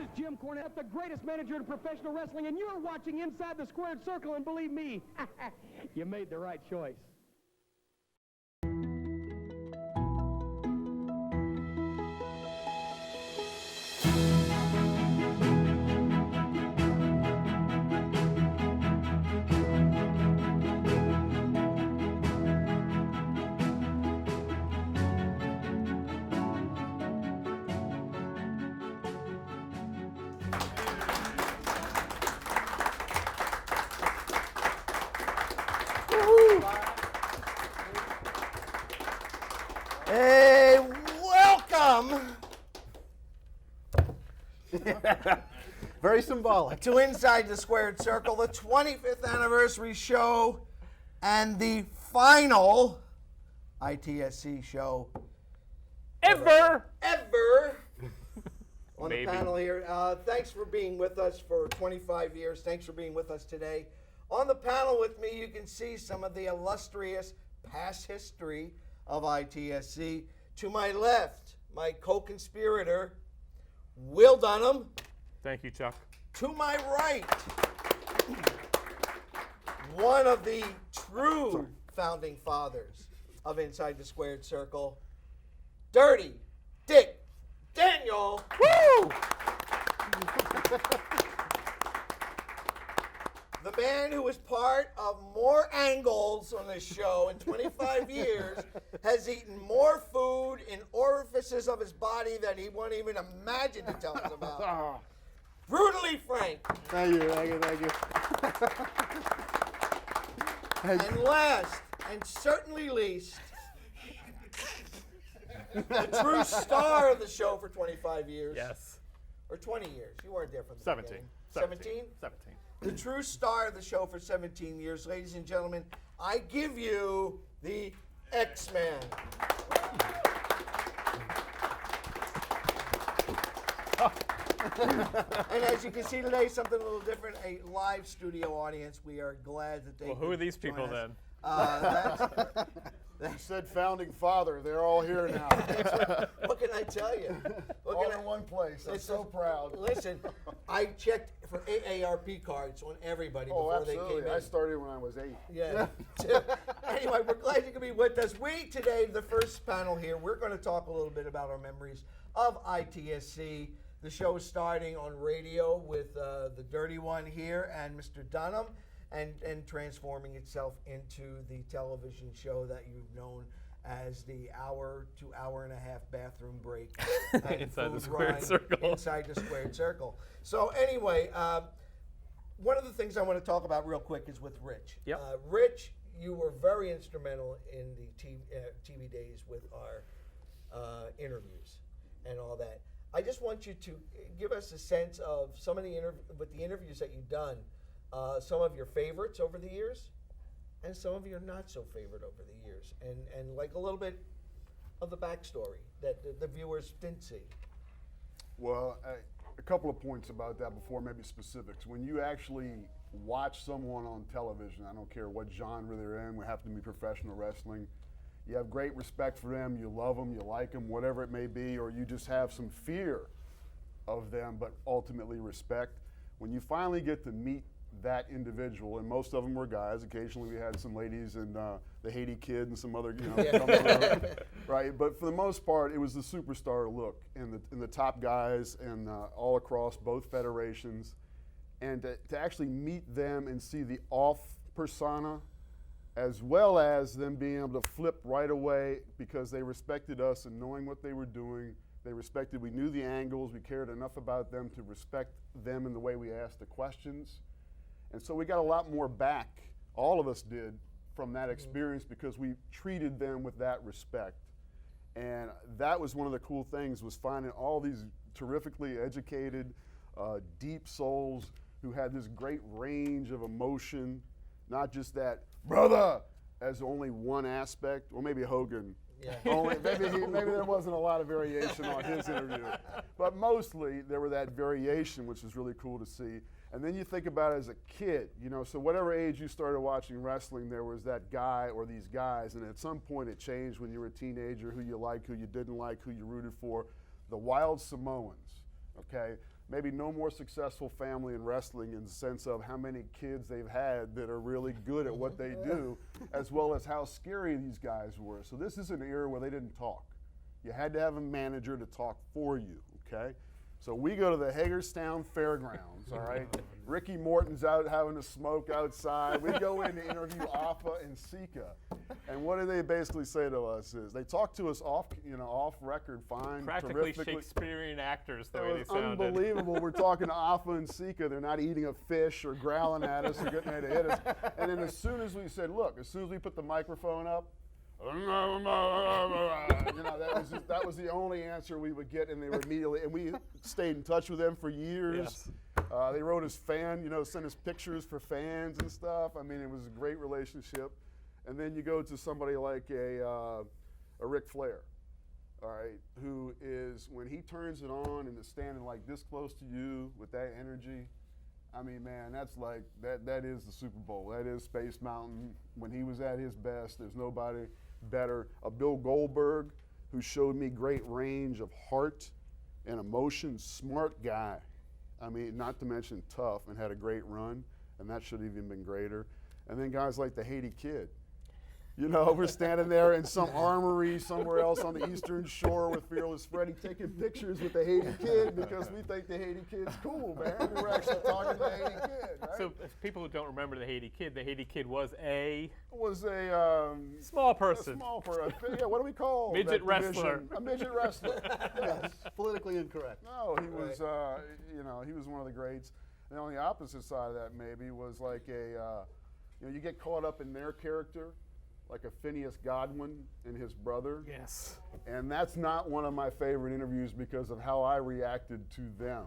is Jim Cornette, the greatest manager in professional wrestling, and you're watching Inside the Squared Circle, and believe me, you made the right choice. Hey, welcome Very symbolic. to Inside the Squared Circle, the 25th anniversary show and the final ITSC show Ever! on Maybe. the panel here. Thanks for being with us for 25 years. Thanks for being with us today. On the panel with me, you can see some of the illustrious past history of ITSC. To my left, my co-conspirator, Will Dunham. Thank you, Chuck. To my right, one of the true founding fathers of Inside the Squared Circle, Dirty Dick Daniel. Woo! The man who was part of more angles on this show in 25 years has eaten more food in orifices of his body than he won't even imagine to tell us about. Brutally Frank. Thank you. And last, and certainly least, the true star of the show for 25 years. Yes. Or 20 years. You weren't there from the 17. beginning. 17? 17? 17. The true star of the show for 17 years. Ladies and gentlemen, I give you the X-Man. And as you can see today, something a little different, a live studio audience. We are glad that they Well, who could are these people join us. then? You said founding father. They're all here now. What can I tell you? What all can in one place. I'm so proud. Listen, I checked for AARP cards on everybody Oh, before they absolutely. came I in. started when I was 8. Yeah. Anyway, we're glad you could be with us. We today, the first panel here, we're going to talk a little bit about our memories of ITSC. The show is starting on radio with the Dirty One here and Mr. Dunham, and transforming itself into the television show that you've known as the hour to hour and a half bathroom break and Inside the food Squared ride Circle. Inside the Squared Circle. So anyway, one of the things I want to talk about real quick is with Rich. Yep. Rich, you were very instrumental in the TV days with our interviews and all that. I just want you to give us a sense of some of the interviews that you've done, some of your favorites over the years, and some of your not so favorite over the years, and like a little bit of the backstory that the viewers didn't see. Well, a couple of points about that before maybe specifics. When you actually watch someone on television, I don't care what genre they're in, we have to be professional wrestling, you have great respect for them, you love them, you like them, whatever it may be, or you just have some fear of them, but ultimately respect. When you finally get to meet that individual, and most of them were guys, occasionally we had some ladies and the Haiti Kid and some other, come through, right? But for the most part, it was the superstar look and the top guys and all across both federations. And to actually meet them and see the off persona, as well as them being able to flip right away because they respected us and knowing what they were doing. We knew the angles, we cared enough about them to respect them in the way we asked the questions. And so we got a lot more back, all of us did, from that experience because we treated them with that respect. And that was one of the cool things, was finding all these terrifically educated, deep souls who had this great range of emotion, not just that, brother, as only one aspect, or maybe Hogan. Yeah. Maybe there wasn't a lot of variation on his interview. But mostly there were that variation, which was really cool to see. And then you think about it as a kid, so whatever age you started watching wrestling, there was that guy or these guys, and at some point it changed when you were a teenager, who you liked, who you didn't like, who you rooted for. The Wild Samoans, Okay, maybe no more successful family in wrestling in the sense of how many kids they've had that are really good at what they do, as well as how scary these guys were. So this is an era where they didn't talk. You had to have a manager to talk for you, okay? So we go to the Hagerstown Fairgrounds, all right? Ricky Morton's out having a smoke outside. We go in to interview Alpha and Sika. And what do they basically say to us is, they talk to us off record, fine, Practically terrifically. Shakespearean actors, the It way they was sounded. unbelievable. We're talking to Alpha and Sika. They're not eating a fish or growling at us or getting ready to hit us. And then as soon as we said, look, as soon as we put the microphone up, that was the only answer we would get, and they were immediately, and we stayed in touch with them for years. Yes. They wrote us sent us pictures for fans and stuff. I mean, it was a great relationship. And then you go to somebody like a Ric Flair, all right, who is, when he turns it on and is standing like this close to you with that energy, I mean, man, that's like, that is the Super Bowl. That is Space Mountain. When he was at his best, there's nobody better. A Bill Goldberg, who showed me great range of heart and emotion, smart guy. I mean, not to mention tough, and had a great run, and that should have even been greater. And then guys like the Haiti Kid. You know, we're standing there in some armory somewhere else on the Eastern Shore with Fearless Freddy taking pictures with the Haiti Kid because we think the Haiti Kid's cool, man. We were actually talking to the Haiti Kid, right? So, if people who don't remember the Haiti Kid was a Was a small person. A small person. Yeah, what do we call Midget that division? wrestler. A midget wrestler. Yes. Politically incorrect. No, he was. He was one of the greats. And on the opposite side of that, maybe was like you get caught up in their character, like a Phineas Godwin and his brother. Yes. And that's not one of my favorite interviews because of how I reacted to them.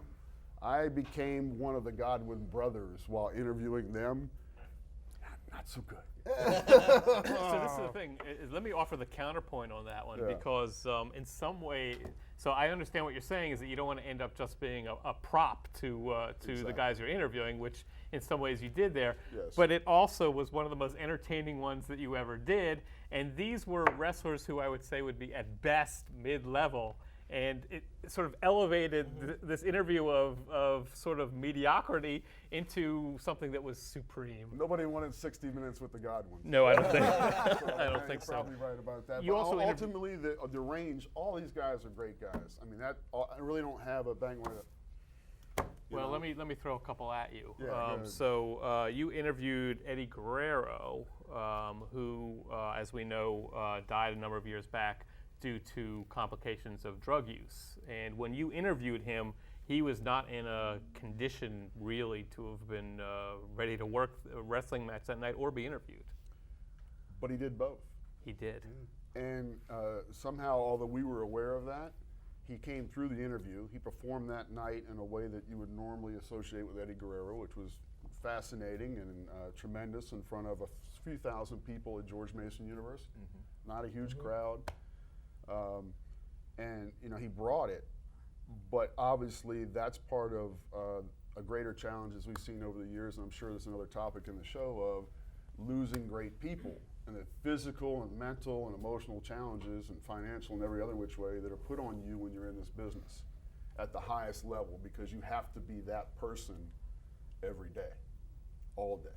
I became one of the Godwin brothers while interviewing them. Not so good. So this is the thing. Let me offer the counterpoint on that one, Yeah. because in some way, so I understand what you're saying is that you don't want to end up just being a prop to the Exactly. guys you're interviewing, which in some ways you did there. Yes. But it also was one of the most entertaining ones that you ever did. And these were wrestlers who I would say would be at best mid-level. And it sort of elevated this interview of sort of mediocrity into something that was supreme. Nobody wanted 60 minutes with the Godwins. No, I don't think. So, I don't you're think so. Probably right about that. You But also ultimately, the range. All these guys are great guys. I mean, I really don't have a bang with it. Well, let me throw a couple at you. Yeah, go ahead. So you interviewed Eddie Guerrero, who, as we know, died a number of years back due to complications of drug use. And when you interviewed him, he was not in a condition really to have been ready to work a wrestling match that night or be interviewed. But he did both. He did. And somehow, although we were aware of that, he came through the interview. He performed that night in a way that you would normally associate with Eddie Guerrero, which was fascinating and tremendous in front of a few thousand people at George Mason University. Not a huge crowd. And he brought it, but obviously that's part of a greater challenge as we've seen over the years, and I'm sure there's another topic in the show of losing great people and the physical and mental and emotional challenges and financial and every other which way that are put on you when you're in this business at the highest level, because you have to be that person every day, all day.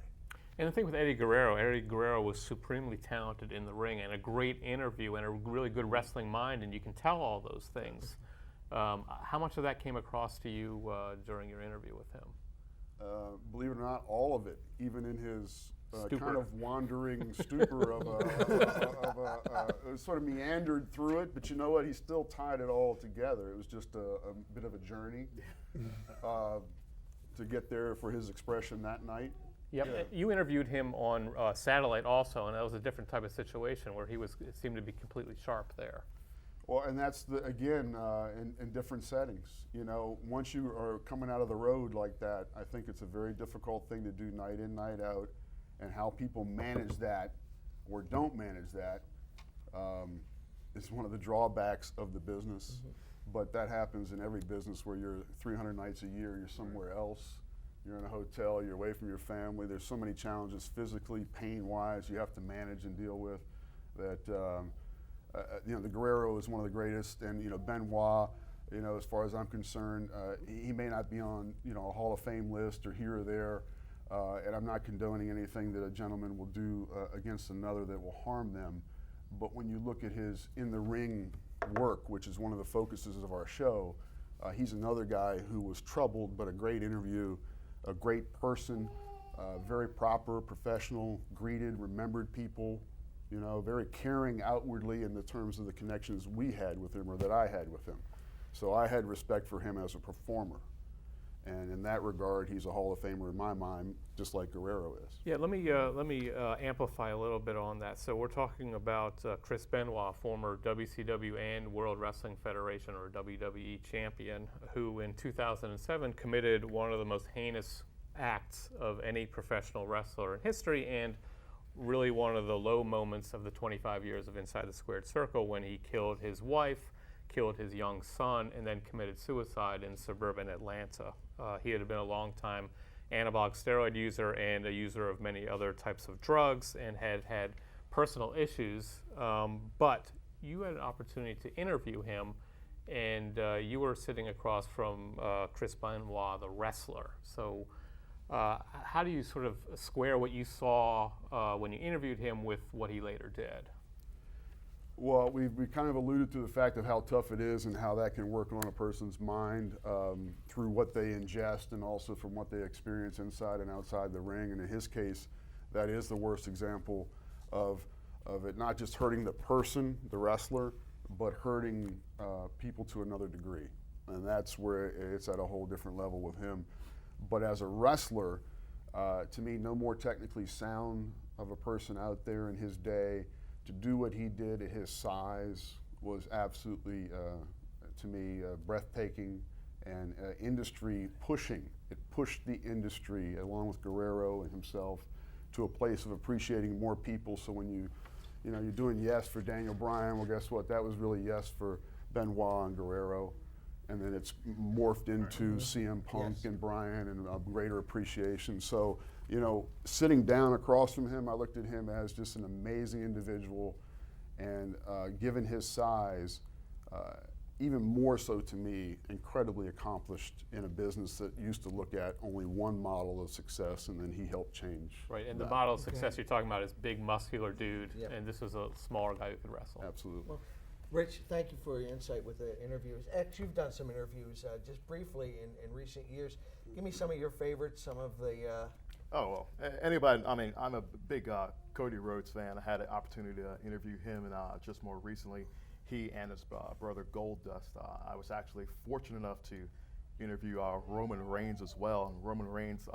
And the thing with Eddie Guerrero was supremely talented in the ring and a great interview and a really good wrestling mind, and you can tell all those things. How much of that came across to you during your interview with him? Believe it or not, all of it, even in his Stupor. kind of wandering stupor sort of meandered through it, but you know what? He still tied it all together. It was just a bit of a journey to get there for his expression that night. Yep. Yeah. You interviewed him on satellite also, and that was a different type of situation where it seemed to be completely sharp there. Well, and that's again in different settings. Once you are coming out of the road like that, I think it's a very difficult thing to do night in, night out, and how people manage that or don't manage that is one of the drawbacks of the business. But that happens in every business where you're 300 nights a year, you're somewhere else. You're in a hotel, you're away from your family. There's so many challenges physically, pain-wise, you have to manage and deal with that. The Guerrero is one of the greatest, and Benoit, You know, as far as I'm concerned, he may not be on, you know, a Hall of Fame list or here or there, and I'm not condoning anything that a gentleman will do against another that will harm them. But when you look at his in-the-ring work, which is one of the focuses of our show, he's another guy who was troubled, but a great interview, a great person, very proper, professional, greeted, remembered people, you know, very caring outwardly in the terms of the connections we had with him or that I had with him. So I had respect for him as a performer. And in that regard, he's a Hall of Famer in my mind, just like Guerrero is. Yeah, let me amplify a little bit on that. So we're talking about Chris Benoit, former WCW and World Wrestling Federation or WWE champion, who in 2007 committed one of the most heinous acts of any professional wrestler in history, and really one of the low moments of the 25 years of Inside the Squared Circle, when he killed his wife, killed his young son, and then committed suicide in suburban Atlanta. He had been a long-time anabolic steroid user and a user of many other types of drugs and had had personal issues, but you had an opportunity to interview him, and you were sitting across from Chris Benoit, the wrestler. So how do you sort of square what you saw when you interviewed him with what he later did? Well, we kind of alluded to the fact of how tough it is and how that can work on a person's mind through what they ingest and also from what they experience inside and outside the ring. And in his case, that is the worst example of it not just hurting the person, the wrestler, but hurting people to another degree. And that's where it's at a whole different level with him. But as a wrestler, to me, no more technically sound of a person out there in his day. To do what he did at his size was absolutely, to me, breathtaking and industry pushing. It pushed the industry, along with Guerrero and himself, to a place of appreciating more people. So when you're doing yes for Daniel Bryan, well, guess what? That was really yes for Benoit and Guerrero. And then it's morphed into CM Punk and Bryan and a greater appreciation. So, you know, sitting down across from him, I looked at him as just an amazing individual, and given his size, even more so to me, incredibly accomplished in a business that used to look at only one model of success, and then he helped change. Right, and that. the model of success you're talking about is big, muscular dude, and this was a smaller guy who could wrestle. Absolutely. Well, Rich, thank you for your insight with the interviews. Actually, you've done some interviews just briefly in recent years. Give me some of your favorites, some of the... Oh, well, anybody, I mean, I'm a big Cody Rhodes fan. I had an opportunity to interview him, and just more recently, he and his brother Goldust. I was actually fortunate enough to interview Roman Reigns as well. And Roman Reigns,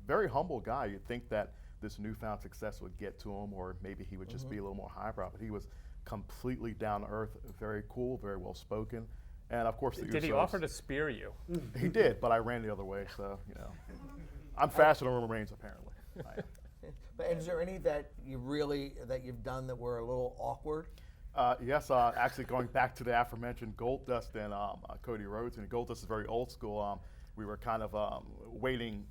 very humble guy. You'd think that this newfound success would get to him, or maybe he would just be a little more highbrow, but he was completely down to earth, very cool, very well spoken. And of course, Did he offer to spear you? He did, but I ran the other way, so, you know. I'm faster than Roman Reigns, apparently. But is there any that you've done that were a little awkward? Yes, actually going back to the aforementioned Goldust and Cody Rhodes, and Goldust is very old school. We were kind of waiting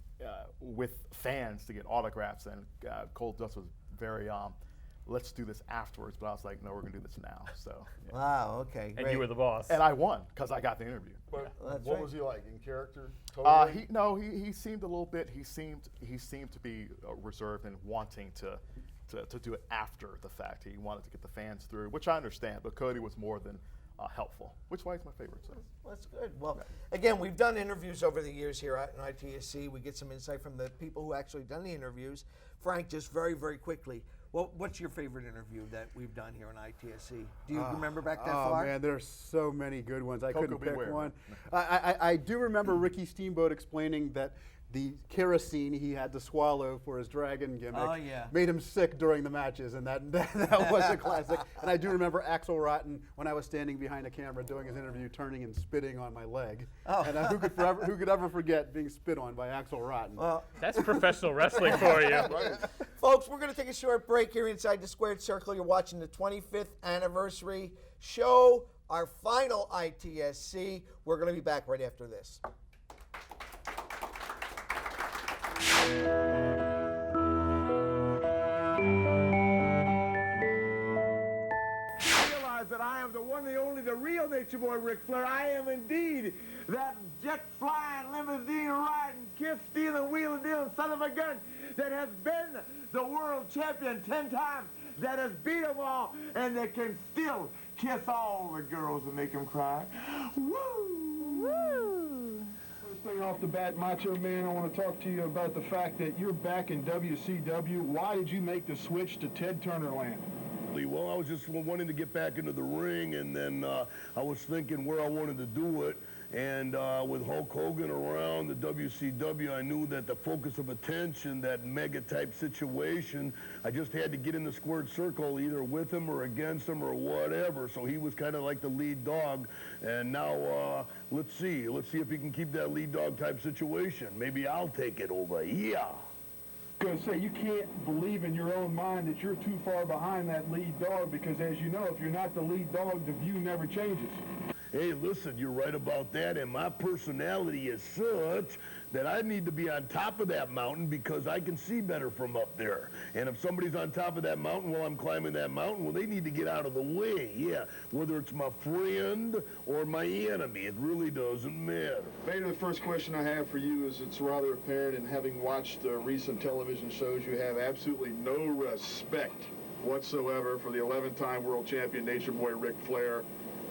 with fans to get autographs, and Goldust was very, let's do this afterwards, but I was like, no, we're going to do this now. So. Yeah. Wow, okay, great. And you were the boss. And I won, because I got the interview. But That's what right. was he like in character? Totally? He seemed a little bit. He seemed to be reserved and wanting to do it after the fact. He wanted to get the fans through, which I understand. But Cody was more than helpful, which is why he's my favorite. So. Well, that's good. Well, again, we've done interviews over the years here at ITSC. We get some insight from the people who actually done the interviews. Frank, just very, very quickly, what's your favorite interview that we've done here on ITSC? Do you remember back that far? Oh man, there's so many good ones. I Coco couldn't pick beware. one. I do remember Ricky Steamboat explaining that the kerosene he had to swallow for his dragon gimmick made him sick during the matches, and that was a classic. And I do remember Axel Rotten, when I was standing behind a camera doing his interview, turning and spitting on my leg. Oh. And who could ever forget being spit on by Axel Rotten? Well, That's professional wrestling for you. folks, we're going to take a short break here inside the Squared Circle. You're watching the 25th anniversary show, our final ITSC. We're going to be back right after this. Realize that I am the one, the only, the real Nature Boy Ric Flair. I am indeed that jet-flying, limousine-riding, kiss-stealing, wheeling-dealing son of a gun that has been the world champion 10 times, that has beat them all, and that can still kiss all the girls and make them cry. Woo! Woo! First thing off the bat, Macho Man, I want to talk to you about the fact that you're back in WCW. Why did you make the switch to Ted Turner Land? Well, I was just wanting to get back into the ring, and then I was thinking where I wanted to do it. And with Hulk Hogan around the WCW, I knew that the focus of attention, that mega-type situation, I just had to get in the squared circle either with him or against him or whatever. So he was kind of like the lead dog. And now let's see if he can keep that lead dog type situation. Maybe I'll take it over. Yeah. Going to say, you can't believe in your own mind that you're too far behind that lead dog, because as you know, if you're not the lead dog, the view never changes. Hey, listen, you're right about that, and my personality is such that I need to be on top of that mountain because I can see better from up there. And if somebody's on top of that mountain while I'm climbing that mountain, well, they need to get out of the way, yeah. Whether it's my friend or my enemy, it really doesn't matter. Vader, the first question I have for you is, it's rather apparent in having watched recent television shows, you have absolutely no respect whatsoever for the 11-time world champion Nature Boy Ric Flair.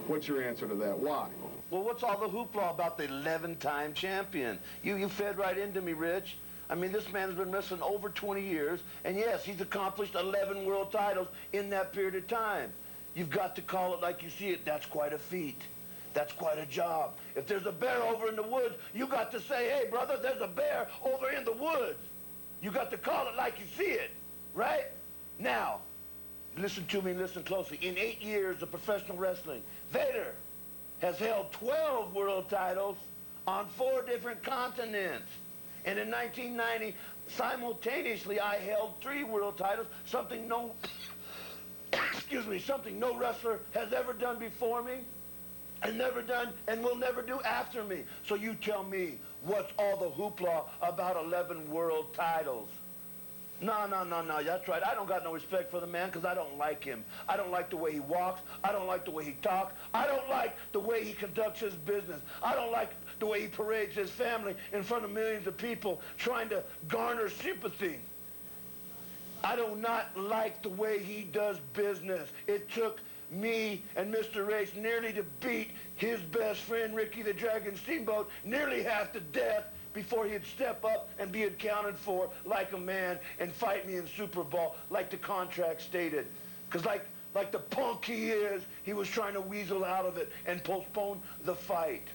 What's your answer to that? Why? Well, what's all the hoopla about the 11-time champion? You fed right into me, Rich. I mean, this man's been wrestling over 20 years, and yes, he's accomplished 11 world titles in that period of time. You've got to call it like you see it. That's quite a feat. That's quite a job. If there's a bear over in the woods, you got to say, hey, brother, there's a bear over in the woods. You got to call it like you see it, right? Now, listen to me and listen closely. In 8 years of professional wrestling, Vader has held 12 world titles on 4 different continents. And in 1990, simultaneously, I held 3 world titles, something no, something no wrestler has ever done before me, and never done, and will never do after me. So you tell me, what's all the hoopla about 11 world titles? No, that's right. I don't got no respect for the man because I don't like him. I don't like the way he walks. I don't like the way he talks. I don't like the way he conducts his business. I don't like the way he parades his family in front of millions of people trying to garner sympathy. I do not like the way he does business. It took me and Mr. Race nearly to beat his best friend, Ricky the Dragon Steamboat, nearly half to death, before he'd step up and be accounted for like a man and fight me in Super Bowl like the contract stated. Because like the punk he is, he was trying to weasel out of it and postpone the fight.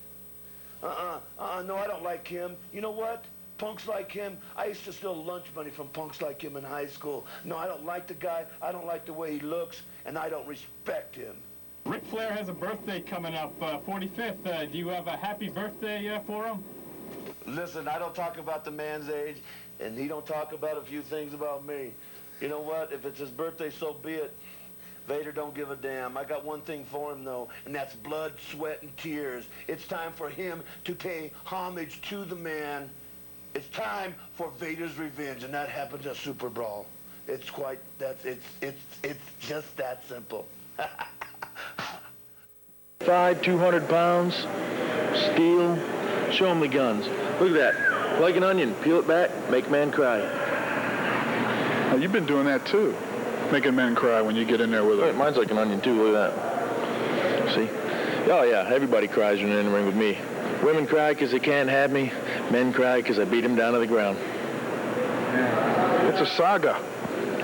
No, I don't like him. You know what? Punks like him, I used to steal lunch money from punks like him in high school. No, I don't like the guy, I don't like the way he looks, and I don't respect him. Ric Flair has a birthday coming up, 45th. Do you have a happy birthday for him? Listen, I don't talk about the man's age, and he don't talk about a few things about me. You know what? If it's his birthday, so be it. Vader don't give a damn. I got one thing for him, though, and that's blood, sweat, and tears. It's time for him to pay homage to the man. It's time for Vader's revenge, and that happens at Super Brawl. It's quite, it's just that simple. 200 pounds, steel. Show him the guns. Look at that. Like an onion. Peel it back, make man cry. Now, you've been doing that too. Making men cry when you get in there with them. Mine's like an onion too. Look at that. See? Oh yeah, everybody cries when they're in the ring with me. Women cry because they can't have me. Men cry because I beat them down to the ground. It's a saga.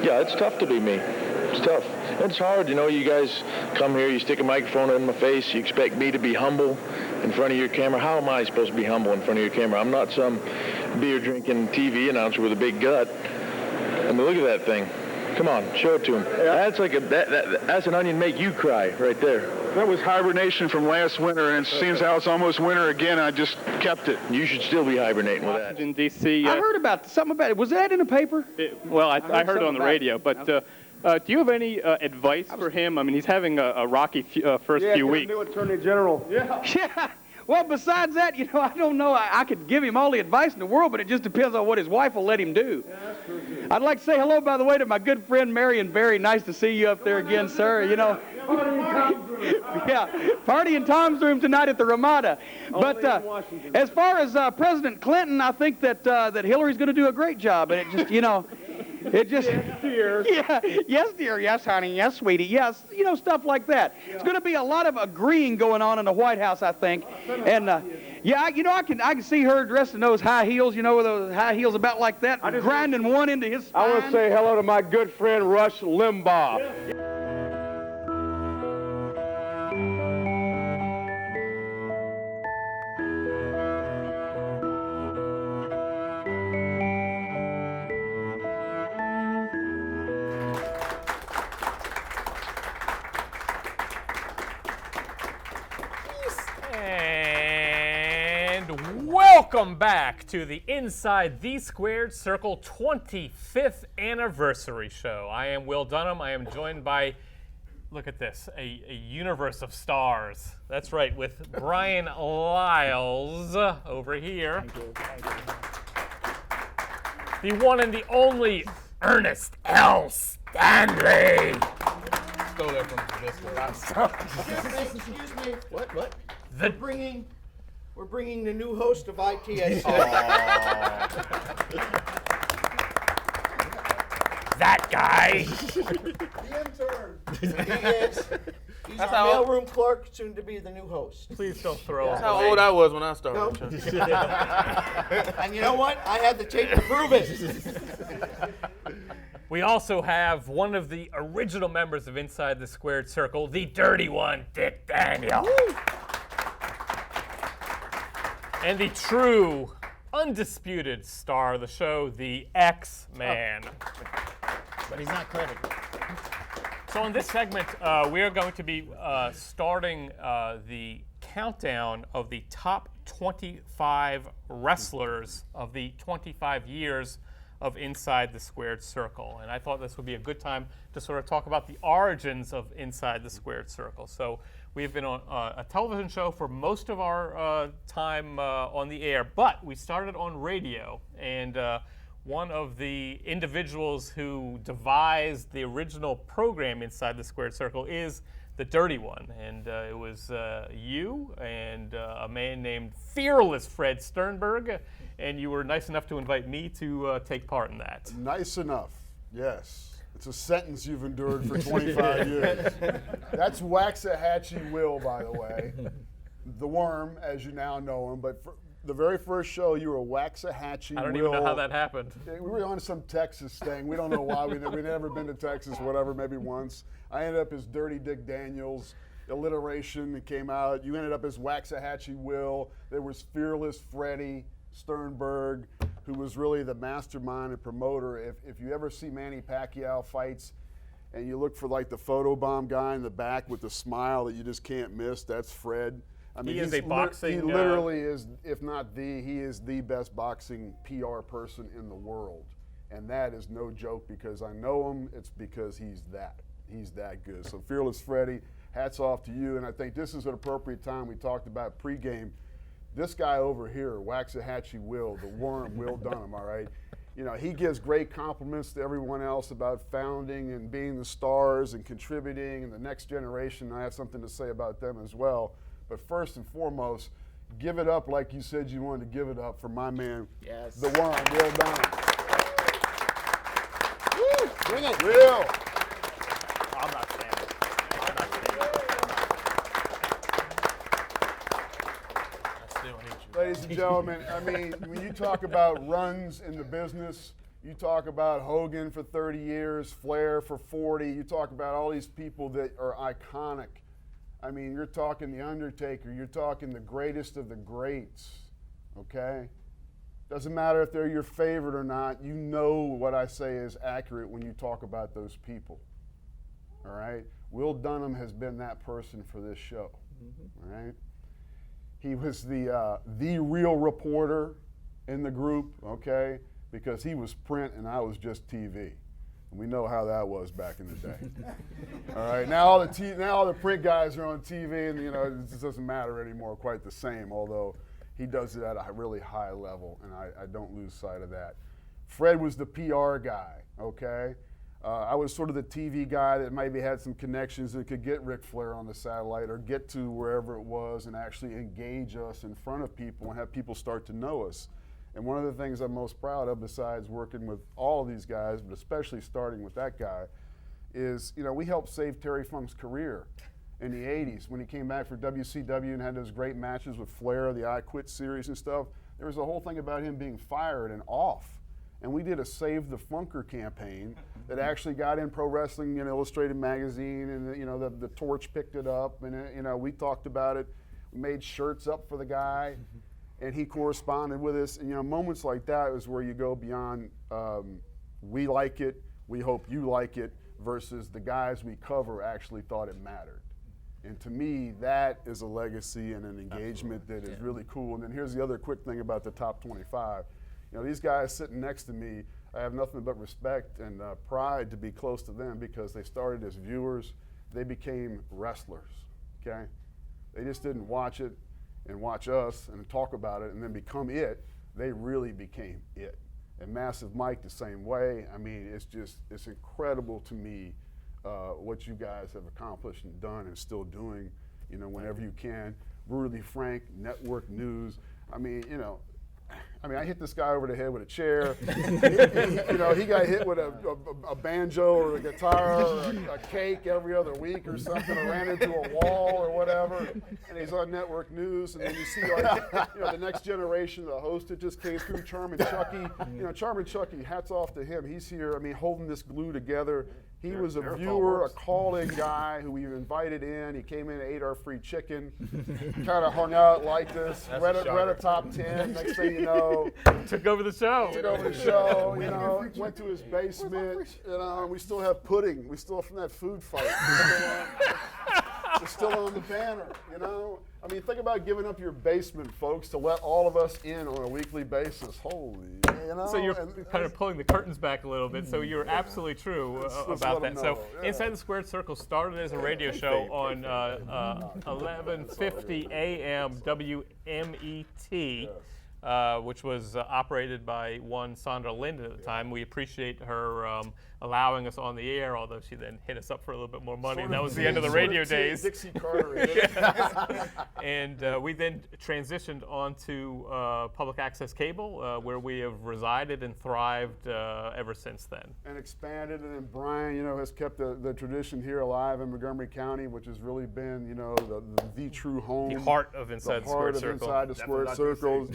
Yeah, it's tough to be me. It's tough. It's hard, you know. You guys come here, you stick a microphone in my face, you expect me to be humble in front of your camera. How am I supposed to be humble in front of your camera? I'm not some beer-drinking TV announcer with a big gut. I mean, look at that thing. Come on, show it to him. Yeah. That's like that's an onion make you cry right there. That was hibernation from last winter, and it seems how it's almost winter again. I just kept it. You should still be hibernating with that. Washington, D.C. I heard about something about it. Was that in the paper? I heard it on the radio, but do you have any advice for him? I mean, he's having a rocky first few weeks. New Attorney General. Yeah. Well, besides that, you know, I don't know. I could give him all the advice in the world, but it just depends on what his wife will let him do. Yeah, that's true, too. I'd like to say hello, by the way, to my good friend Marion Barry. Nice to see you up there again, sir. You know, Yeah, party in Tom's room tonight at the Ramada. But as far as President Clinton, I think that Hillary's going to do a great job. And it just, it just. Yes, dear. Yeah, yes, dear. Yes, honey. Yes, sweetie. Yes, stuff like that. Yeah. It's going to be a lot of agreeing going on in the White House, I think. And yeah, I can see her dressed in those high heels, with those high heels about like that, grinding one into his spine. I want to say hello to my good friend Rush Limbaugh. Yeah. Welcome back to the Inside the Squared Circle 25th Anniversary Show. I am Will Dunham. I am joined by, look at this, a universe of stars. That's right, with Brian Lyles over here. Thank you. The one and the only Ernest L. Stanley. Stole that from the Excuse me. What? The We're bringing the new host of ITS. That guy. The intern. He's our mailroom clerk, soon to be the new host. Please don't throw. That's how old I was when I started. No. And you know what? I had the tape to prove it. We also have one of the original members of Inside the Squared Circle, the dirty one, Dick Daniel. Woo! And the true, undisputed star of the show, the X-Man. But he's not credited. So in this segment, we are going to be starting the countdown of the top 25 wrestlers of the 25 years of Inside the Squared Circle. And I thought this would be a good time to sort of talk about the origins of Inside the Squared Circle. So we've been on a television show for most of our time on the air, but we started on radio, and one of the individuals who devised the original program Inside the Squared Circle is the Dirty One, and it was you and a man named Fearless Fred Sternberg, and you were nice enough to invite me to take part in that. Nice enough, yes. It's a sentence you've endured for 25 years. That's Waxahachie Will, by the way. The Worm, as you now know him. But for the very first show, you were Waxahachie Will. I don't even know how that happened. We were on some Texas thing. We don't know why. We'd never been to Texas, whatever, maybe once. I ended up as Dirty Dick Daniels. Alliteration, it came out. You ended up as Waxahachie Will. There was Fearless Freddie Sternberg, who was really the mastermind and promoter. If you ever see Manny Pacquiao fights and you look for like the photobomb guy in the back with the smile that you just can't miss, that's Fred. I mean, he is a boxing. He literally is, if not he is the best boxing PR person in the world. And that is no joke because I know him. It's because he's that good. So Fearless Freddie, hats off to you. And I think this is an appropriate time. We talked about pregame. This guy over here, Waxahachie Will, the Worm, Will Dunham, all right? He gives great compliments to everyone else about founding and being the stars and contributing and the next generation. I have something to say about them as well. But first and foremost, give it up like you said you wanted to give it up for my man, yes, the Worm, Will Dunham. Woo, bring it. Will. I'm not standing. Ladies and gentlemen, I mean, when you talk about runs in the business, you talk about Hogan for 30 years, Flair for 40, you talk about all these people that are iconic. I mean, you're talking The Undertaker, you're talking the greatest of the greats, okay? Doesn't matter if they're your favorite or not, you know what I say is accurate when you talk about those people, all right? Will Dunham has been that person for this show, all right? He was the real reporter in the group, okay? Because he was print and I was just TV. And we know how that was back in the day. All right, now all the print guys are on TV and it just doesn't matter anymore quite the same, although he does it at a really high level and I don't lose sight of that. Fred was the PR guy, okay? I was sort of the TV guy that maybe had some connections and could get Ric Flair on the satellite or get to wherever it was and actually engage us in front of people and have people start to know us. And one of the things I'm most proud of, besides working with all of these guys, but especially starting with that guy, is, you know, we helped save Terry Funk's career in the 80s when he came back for WCW and had those great matches with Flair, the I Quit series and stuff. There was a whole thing about him being fired and off. And we did a Save the Funker campaign that actually got in Pro Wrestling Illustrated magazine, and you know the Torch picked it up, and you know we talked about it. We made shirts up for the guy, and he corresponded with us. And you know moments like that is where you go beyond we like it, we hope you like it, versus the guys we cover actually thought it mattered. And to me, that is a legacy and an engagement that is really cool. And then here's the other quick thing about the top 25. You know, these guys sitting next to me, I have nothing but respect and pride to be close to them because they started as viewers. They became wrestlers, okay? They just didn't watch it and watch us and talk about it and then become it. They really became it. And Massive Mike the same way. I mean, it's incredible to me what you guys have accomplished and done and still doing, you know, whenever you can. Brutally Frank, Network News. I mean, you know, I hit this guy over the head with a chair. You know, he got hit with a banjo or a guitar or a cake every other week or something, or ran into a wall or whatever, and he's on Network News. And then you see, like, you know, the next generation, the host that just came through, Charmin Chucky. You know, Charmin Chucky, hats off to him. He's here, I mean, holding this glue together. He was a viewer, a call-in guy who we invited in. He came in and ate our free chicken, kind of hung out like this, read a top 10. Next thing you know, took over the show. You know, went to his basement. You know, and we still have pudding. We still from that food fight. It's still on the banner. You know, I mean, think about giving up your basement, folks, to let all of us in on a weekly basis. Holy, you know. So you're kind of pulling the curtains back a little bit. So you're absolutely true about that. So Inside the Squared Circle started as a radio show on 11:50 a.m. WMET. Which was operated by one Sandra Linden at the time. We appreciate her allowing us on the air, although she then hit us up for a little bit more money. And that was the end of the radio days. Dixie Carter. And we then transitioned onto public access cable, where we have resided and thrived ever since then. And expanded, and then Brian, you know, has kept the tradition here alive in Montgomery County, which has really been, you know, the true home. The heart of Inside the Squared Circle. Inside the Squared Circle.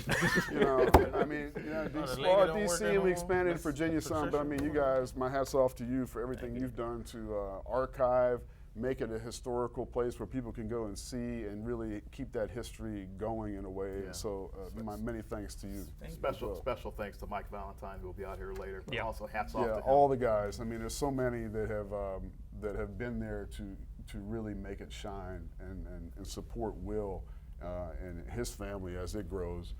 You know, I mean, you know, DC, and we expanded in Virginia some, but I mean, you guys, my hat's off to you for everything you've done to archive, make it a historical place where people can go and see and really keep that history going in a way. Yeah. So my many thanks to you. Special thanks to Mike Valentine, who will be out here later, but also hats off to him. All the guys. I mean, there's so many that have been there to really make it shine and support Will and his family as it grows.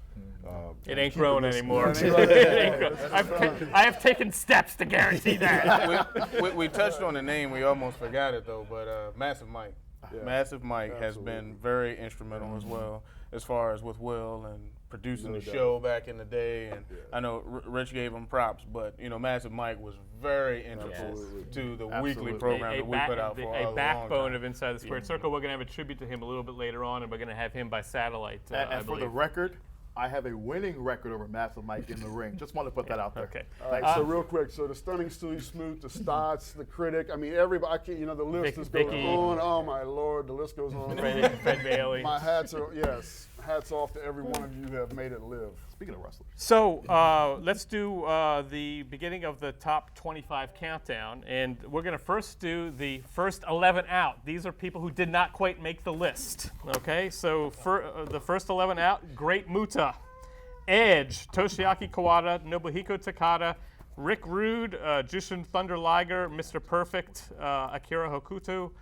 It ain't growing anymore. I have taken steps to guarantee that. we touched on the name. We almost forgot it, though. But Massive Mike. Yeah. Massive Mike has been very instrumental as well, as far as with Will and producing the show back in the day. And I know Rich gave him props, but you know, Massive Mike was very integral to the weekly program that we put out for a backbone of Inside the Squared Circle. We're going to have a tribute to him a little bit later on, and we're going to have him by satellite. And for the record, I have a winning record over Massive Mike in the ring. Just want to put that out there. Okay. All right, so real quick, so the Stunning Stewie Smoot, the Stotts, the Critic, I mean, everybody, you know, the list is going on. Oh, my Lord, the list goes on. Fred Bailey. My hats off to every one of you who have made it live. Speaking of wrestlers. So let's do the beginning of the top 25 countdown, and we're going to first do the first 11 out. These are people who did not quite make the list. Okay, so for the first 11 out, Great Muta, Edge, Toshiaki Kawada, Nobuhiko Takada, Rick Rude, Jushin Thunder Liger, Mr. Perfect, Akira Hokuto.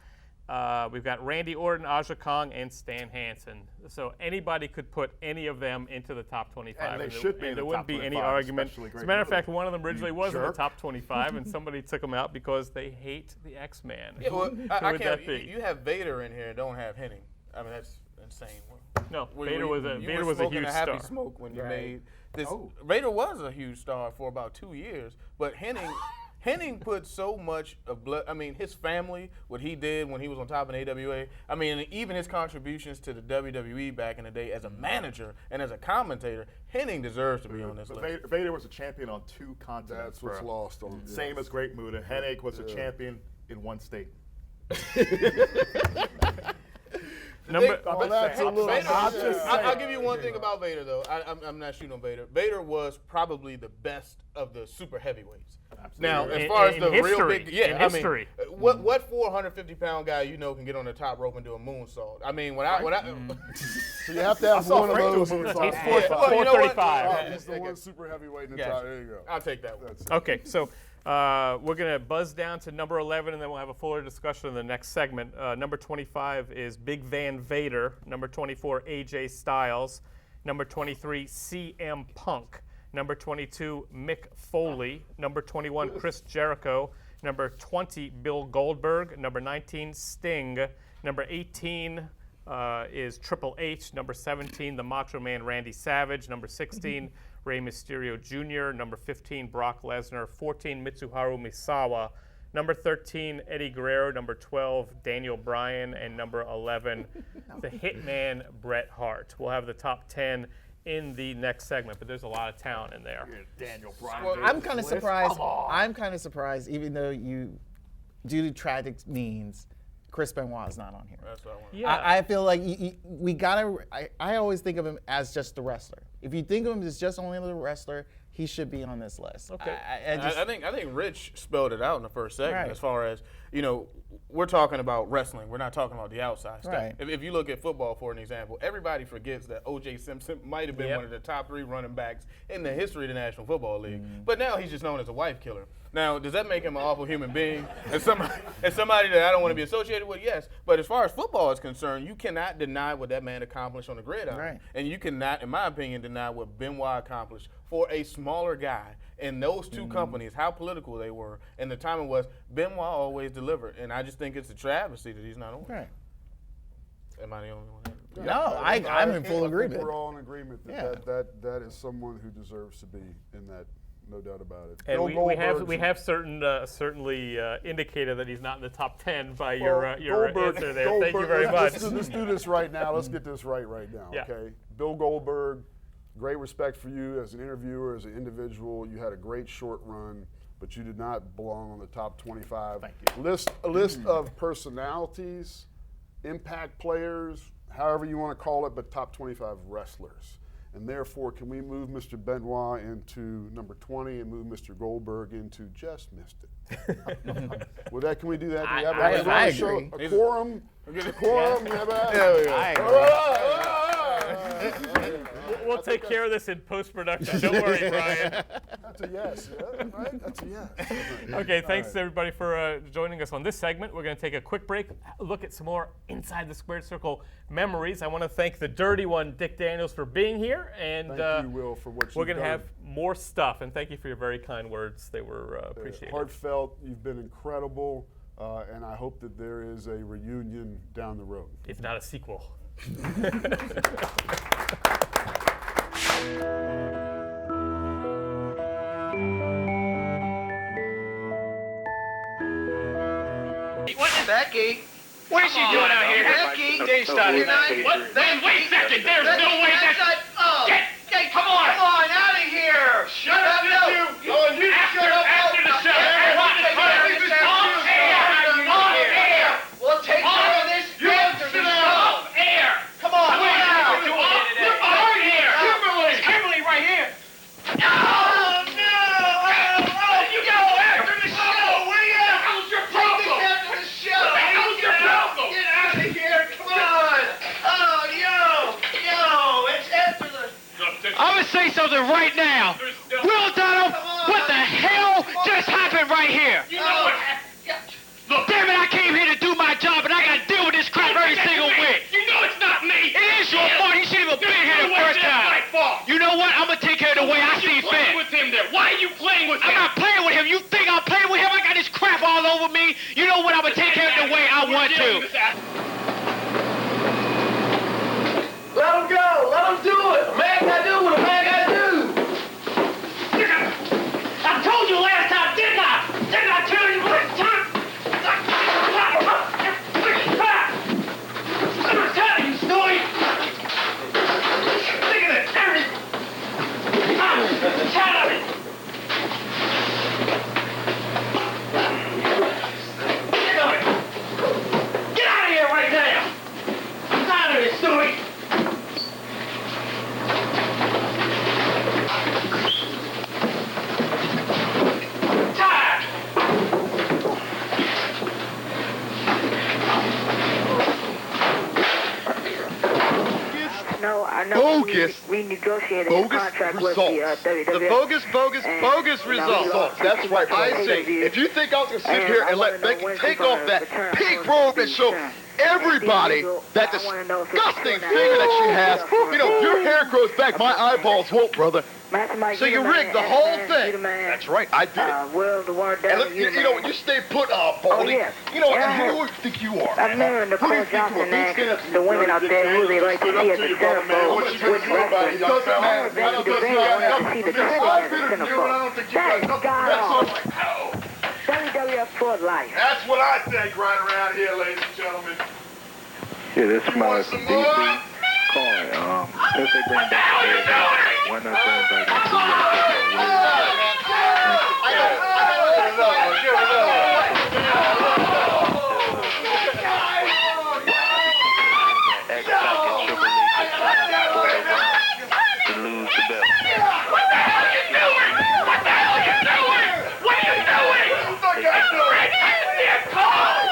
We've got Randy Orton, Aja Kong, and Stan Hansen. So anybody could put any of them into the top 25. And they should be in the top 25. There wouldn't be any argument. As a matter of fact, one of them originally was in the top 25, and somebody took them out because they hate the X-Man. Yeah, well, Who would that be? You have Vader in here and don't have Hennig. I mean, that's insane. No, Vader was a huge a star. Happy Smoke when you made this. Vader was a huge star for about 2 years, but Hennig Hennig put so much of blood. I mean, his family, what he did when he was on top of the AWA. I mean, even his contributions to the WWE back in the day as a manager and as a commentator, Hennig deserves to be on this list. Vader was a champion on 2 continents. That's what's lost on. Same as Great Muta. Hennig was a champion in 1 state. I'll give you one thing about Vader, though. I'm not shooting on Vader. Vader was probably the best of the super heavyweights. Absolutely. Now, as far as the real big, history. What 450-pound guy can get on the top rope and do a moonsault? I mean, when I so you have to have one of those. He's 435. He's the one super heavyweight in the top. There you go. I'll take that one. Okay, so we're going to buzz down to number 11, and then we'll have a fuller discussion in the next segment. Number 25 is Big Van Vader. Number 24, AJ Styles. Number 23, CM Punk. Number 22, Mick Foley. Number 21, Chris Jericho. Number 20, Bill Goldberg. Number 19, Sting. Number 18 is Triple H. Number 17, the Macho Man Randy Savage. Number 16, Rey Mysterio Jr., number 15, Brock Lesnar, 14, Mitsuharu Misawa, number 13, Eddie Guerrero, number 12, Daniel Bryan, and number 11, the Hitman Bret Hart. We'll have the top 10 in the next segment, but there's a lot of talent in there. Daniel Bryan. Well, I'm kind of surprised. I'm kind of surprised, even though due to tragic means, Chris Benoit is not on here. That's what I want. Yeah. I feel like we gotta. I always think of him as just the wrestler. If you think of him as just only the wrestler, he should be on this list. Okay. I think Rich spelled it out in the first segment. Right. As far as we're talking about wrestling. We're not talking about the outside stuff. Right. If you look at football, for an example, everybody forgets that O.J. Simpson might have been one of the top 3 running backs in the history of the National Football League. But now he's just known as a wife killer. Now, does that make him an awful human being? and somebody that I don't want to be associated with? Yes. But as far as football is concerned, you cannot deny what that man accomplished on the gridiron. Right. And you cannot, in my opinion, deny what Benoit accomplished for a smaller guy. And those 2 companies, how political they were, and the time it was, Benoit always delivered. And I just think it's a travesty that he's not on. Right. Am I the only one? No, I'm in full agreement. We're all in agreement that is someone who deserves to be in that. No doubt about it. And we have certainly indicated that he's not in the top 10 by your answer there. Thank you very much. Let's do this right now. Let's get this right now. Yeah. Okay. Bill Goldberg, great respect for you as an interviewer, as an individual. You had a great short run, but you did not belong on the top 25. Thank you. A list of personalities, impact players, however you want to call it, but top 25 wrestlers. And therefore, can we move Mr. Benoit into number 20 and move Mr. Goldberg into just missed it? Well, can we do that? I agree. A quorum? A quorum? We'll take care of this in post-production. Don't worry, Brian. That's a yes, right? That's a yes. Okay, thanks everybody for joining us on this segment. We're going to take a quick break, look at some more Inside the Squared Circle memories. I want to thank the dirty one, Dick Daniels, for being here. And thank you, Will, for what you've done. We're going to have more stuff, and thank you for your very kind words. They were appreciated. Heartfelt. You've been incredible, and I hope that there is a reunion down the road. If not a sequel. Becky? What is she doing out here? Becky? Dave started. What? Wait a second. There's no way that. Get, come on, out of here. Shut up, you. After the show. On air. We'll take care of this after the show. Air. Come on, now. On air. Kimberly right here. Oh, no. You go after the show. Where you at? How's your problem? After the show. How's your problem? Get out of here. Come on. Oh, yo. It's after the... I'm going to say something right now. Will Donald, what the hell just happened right here? You know what? Look, damn it, I came here to do my job, and I got to deal with this crap every single week. You know it's not me. It is your fault. He shouldn't have been here the first time. You know what? I'm going to take care of the way I see fit. Why are you playing with him there? Why are you playing with him? I'm not playing with him. You think I'm playing with him? I got this crap all over me. You know what? I'm going to take care of it the way I want to. Let him go. Let him do it. A man got to do what a man got to do. I told you last time, didn't I? renegotiated his bogus contract results. with the WWF. The bogus results. That's right. I see. If you think I was going to sit here and let Becky take off that pink robe and show everybody that disgusting finger that she has, you know, if your hair grows back, my eyeballs won't, brother. So you rigged the whole thing. That's right, I did it. And look, you know, you stay put, Baldy. You know, and who do you think you are? I remember Nicole Johnson asked the women out there who they like to see at the centerfold with wrestling. I bet you the band wanted to see the trending at the centerfold. That's God awful. WWF for life. That's what I think right around here, ladies and gentlemen. Yeah, this is my DC calling. If they bring back the why not bring back the to lose the belt. What the hell are you doing? What the hell are you doing? What are you doing? It's pregnancy! It's cold!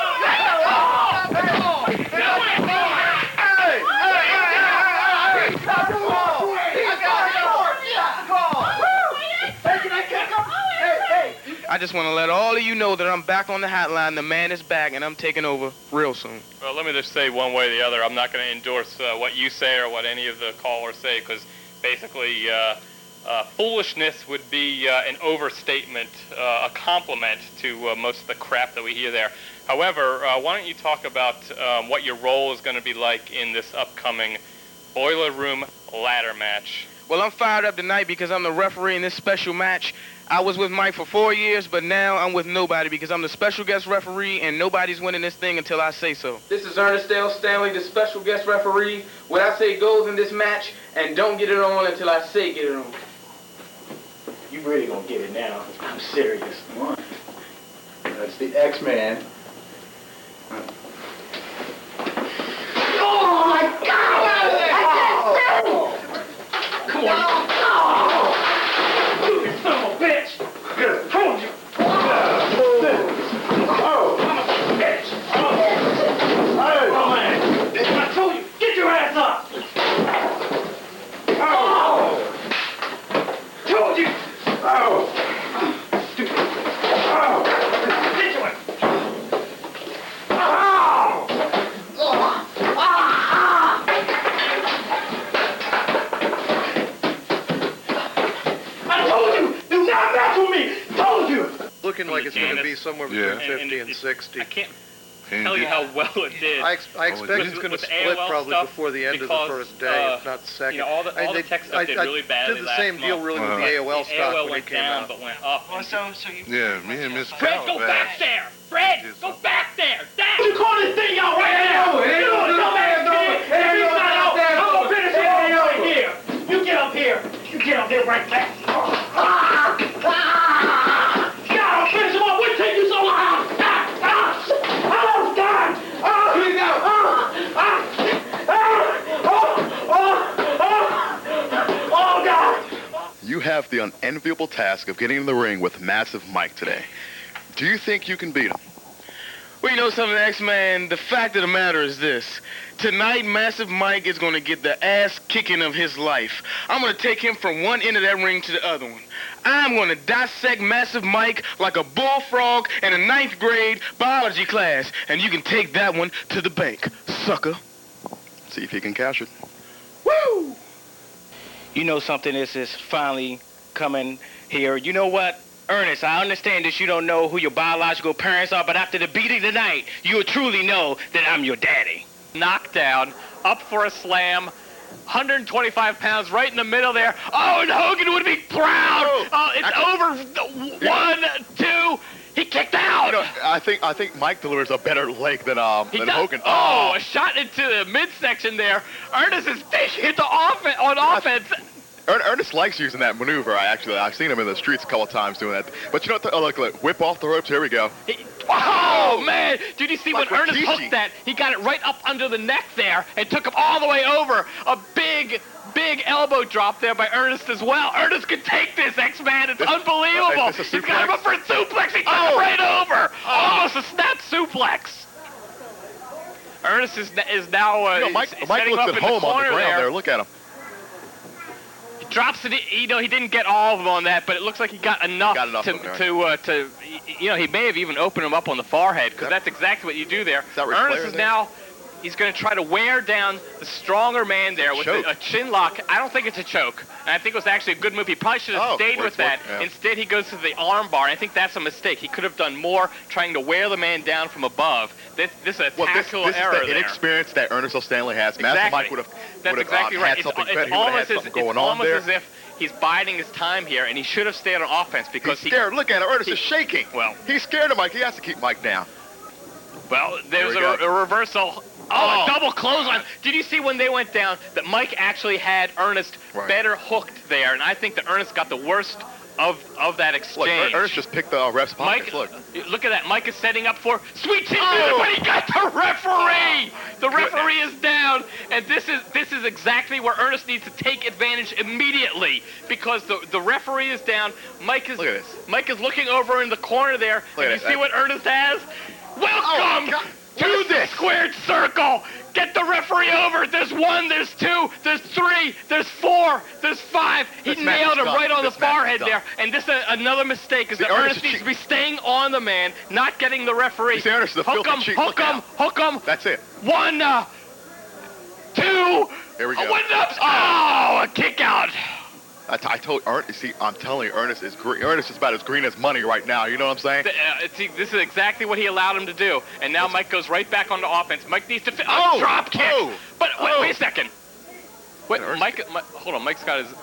I just want to let all of you know that I'm back on the hotline. The man is back, and I'm taking over real soon. Well, let me just say one way or the other. I'm not going to endorse what you say or what any of the callers say, because basically foolishness would be an overstatement, a compliment to most of the crap that we hear there. However, why don't you talk about what your role is going to be like in this upcoming Boiler Room ladder match? Well, I'm fired up tonight because I'm the referee in this special match. I was with Mike for 4 years, but now I'm with nobody because I'm the special guest referee, and nobody's winning this thing until I say so. This is Ernest L. Stanley, the special guest referee. What I say goes in this match, and don't get it on until I say get it on. You really gonna get it now. I'm serious. Come on. That's the X-Man. Oh my God! Come on! You son of a bitch! I told you! Bitch! Oh man! I told you! Get your ass up! Oh! Told you! Oh! Stupid! Oh! Get your ass! Oh! I told you! Do not mess with me! Told you! Looking like it's going to be somewhere between 50 and 60. I can't tell you how well it did. I expect it's going to split probably before the end of the first day, if not the second. You know, all the tech stuff did really badly. Did the same deal really with the AOL stock AOL when went it came down, out. but went up. Yeah, me and Miss Fred, go back there! Fred, go back there! Dad, you call this thing out right now! You come back here! If he's not out, I'm gonna finish it all right here! You get up here! You get up here right back! God, I'll finish him off! What take you so long? Oh, God! Oh, God! You have the unenviable task of getting in the ring with Massive Mike today. Do you think you can beat him? Well, you know something, X-Man? The fact of the matter is this. Tonight, Massive Mike is going to get the ass kicking of his life. I'm going to take him from one end of that ring to the other one. I'm going to dissect Massive Mike like a bullfrog in a 9th grade biology class. And you can take that one to the bank, sucker. See if he can cash it. Woo! You know something, this is finally coming here. You know what? Ernest, I understand that you don't know who your biological parents are, but after the beating tonight, you'll truly know that I'm your daddy. Knockdown, up for a slam, 125 pounds right in the middle there. Oh, and Hogan would be proud. Oh, it's over. 1, 2. He kicked out. You know, I think Mike delivers a better leg than Hogan. Oh, a shot into the midsection there. Ernest is taking it to offense. Ernest likes using that maneuver. I've seen him in the streets a couple times doing that. But you know what? Look, whip off the ropes. Here we go. Oh, man. Did you see Like when Ernest Rikishi. hooked that? He got it right up under the neck there and took him all the way over. A big elbow drop there by Ernest as well. Ernest could take this, X-Man. It's unbelievable. Is this a He's got him suplex? up for a suplex. He took him right over. Almost a snap suplex. Ernest is now You know, Mike setting looks up at in home the on corner the ground there. there. Look at him. drops it. He didn't get all of them on that, but it looks like he got enough, to he may have even opened him up on the forehead, because that's exactly what you do there. Ernest is now. He's going to try to wear down the stronger man there with a chin lock. I don't think it's a choke. And I think it was actually a good move. He probably should have stayed with that. Yeah. Instead, he goes to the arm bar. I think that's a mistake. He could have done more trying to wear the man down from above. This is a tactical error is the inexperience that Ernest Stanley has. Master Mike would have exactly right. had something better. He would have had something going on there. It's almost as if he's biding his time here, and he should have stayed on offense because he's scared. Look at him. Ernest is shaking. Well, he's scared of Mike. He has to keep Mike down. Well, there's a reversal. A double clothesline. Did you see when they went down that Mike actually had Ernest better hooked there? And I think that Ernest got the worst of that exchange. Look, Ernest just picked the ref's pockets. Look at that. Mike is setting up for sweet chin music, but he got the referee. The referee is down, and this is exactly where Ernest needs to take advantage immediately, because the referee is down. Mike is looking over in the corner there, and you see what Ernest has? Welcome to the squared circle. Get the referee over. There's 1, there's 2, there's 3, there's 4, there's 5. He nailed him right on the forehead there. And this is another mistake, is that Ernest needs to be staying on the man, not getting the referee. Hook him. That's it. 1, 2. Here we go. A kick out. I told Ernest. See, I'm telling you, Ernest is green. Ernest is about as green as money right now. You know what I'm saying? See, this is exactly what he allowed him to do. And now Mike goes right back onto offense. Mike needs to drop kick. But wait a second. Wait, hold on. Mike's got his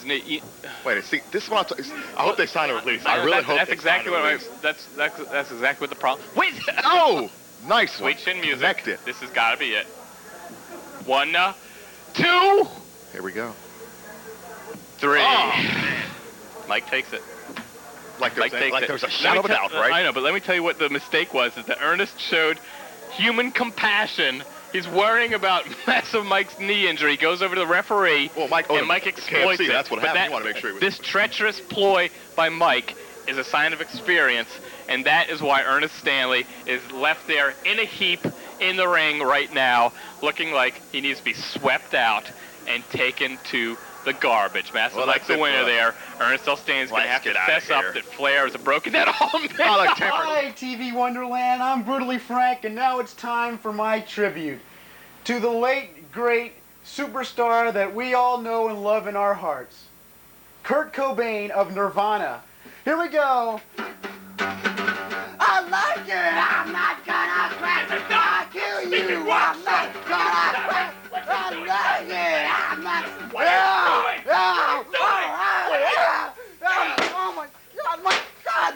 knee. Wait, see, this is what I'm talking. I hope they sign a release. I really hope that's they exactly sign a what release. that's exactly what the problem. Wait. Nice one. Sweet chin music. Connected. This has got to be it. 1, 2. Here we go. 3. Mike takes it. Like there's a shadow of a doubt, right? I know, but let me tell you what the mistake was, is that Ernest showed human compassion. He's worrying about Massive Mike's knee injury. He goes over to the referee, and Mike exploits it. That's what happened. You want to make sure this treacherous ploy by Mike is a sign of experience, and that is why Ernest Stanley is left there in a heap in the ring right now, looking like he needs to be swept out and taken to the garbage. Massive Mike's the winner there. Ernest Stanley's going to have to fess up that Flair is a broken down. Hi, TV Wonderland. I'm Brutally Frank, and now it's time for my tribute to the late, great superstar that we all know and love in our hearts, Kurt Cobain of Nirvana. Here we go. I like it. I'm not gonna crack the dog. Kill you. I'm not gonna crack. I like it. I'm not. Oh my God! My God!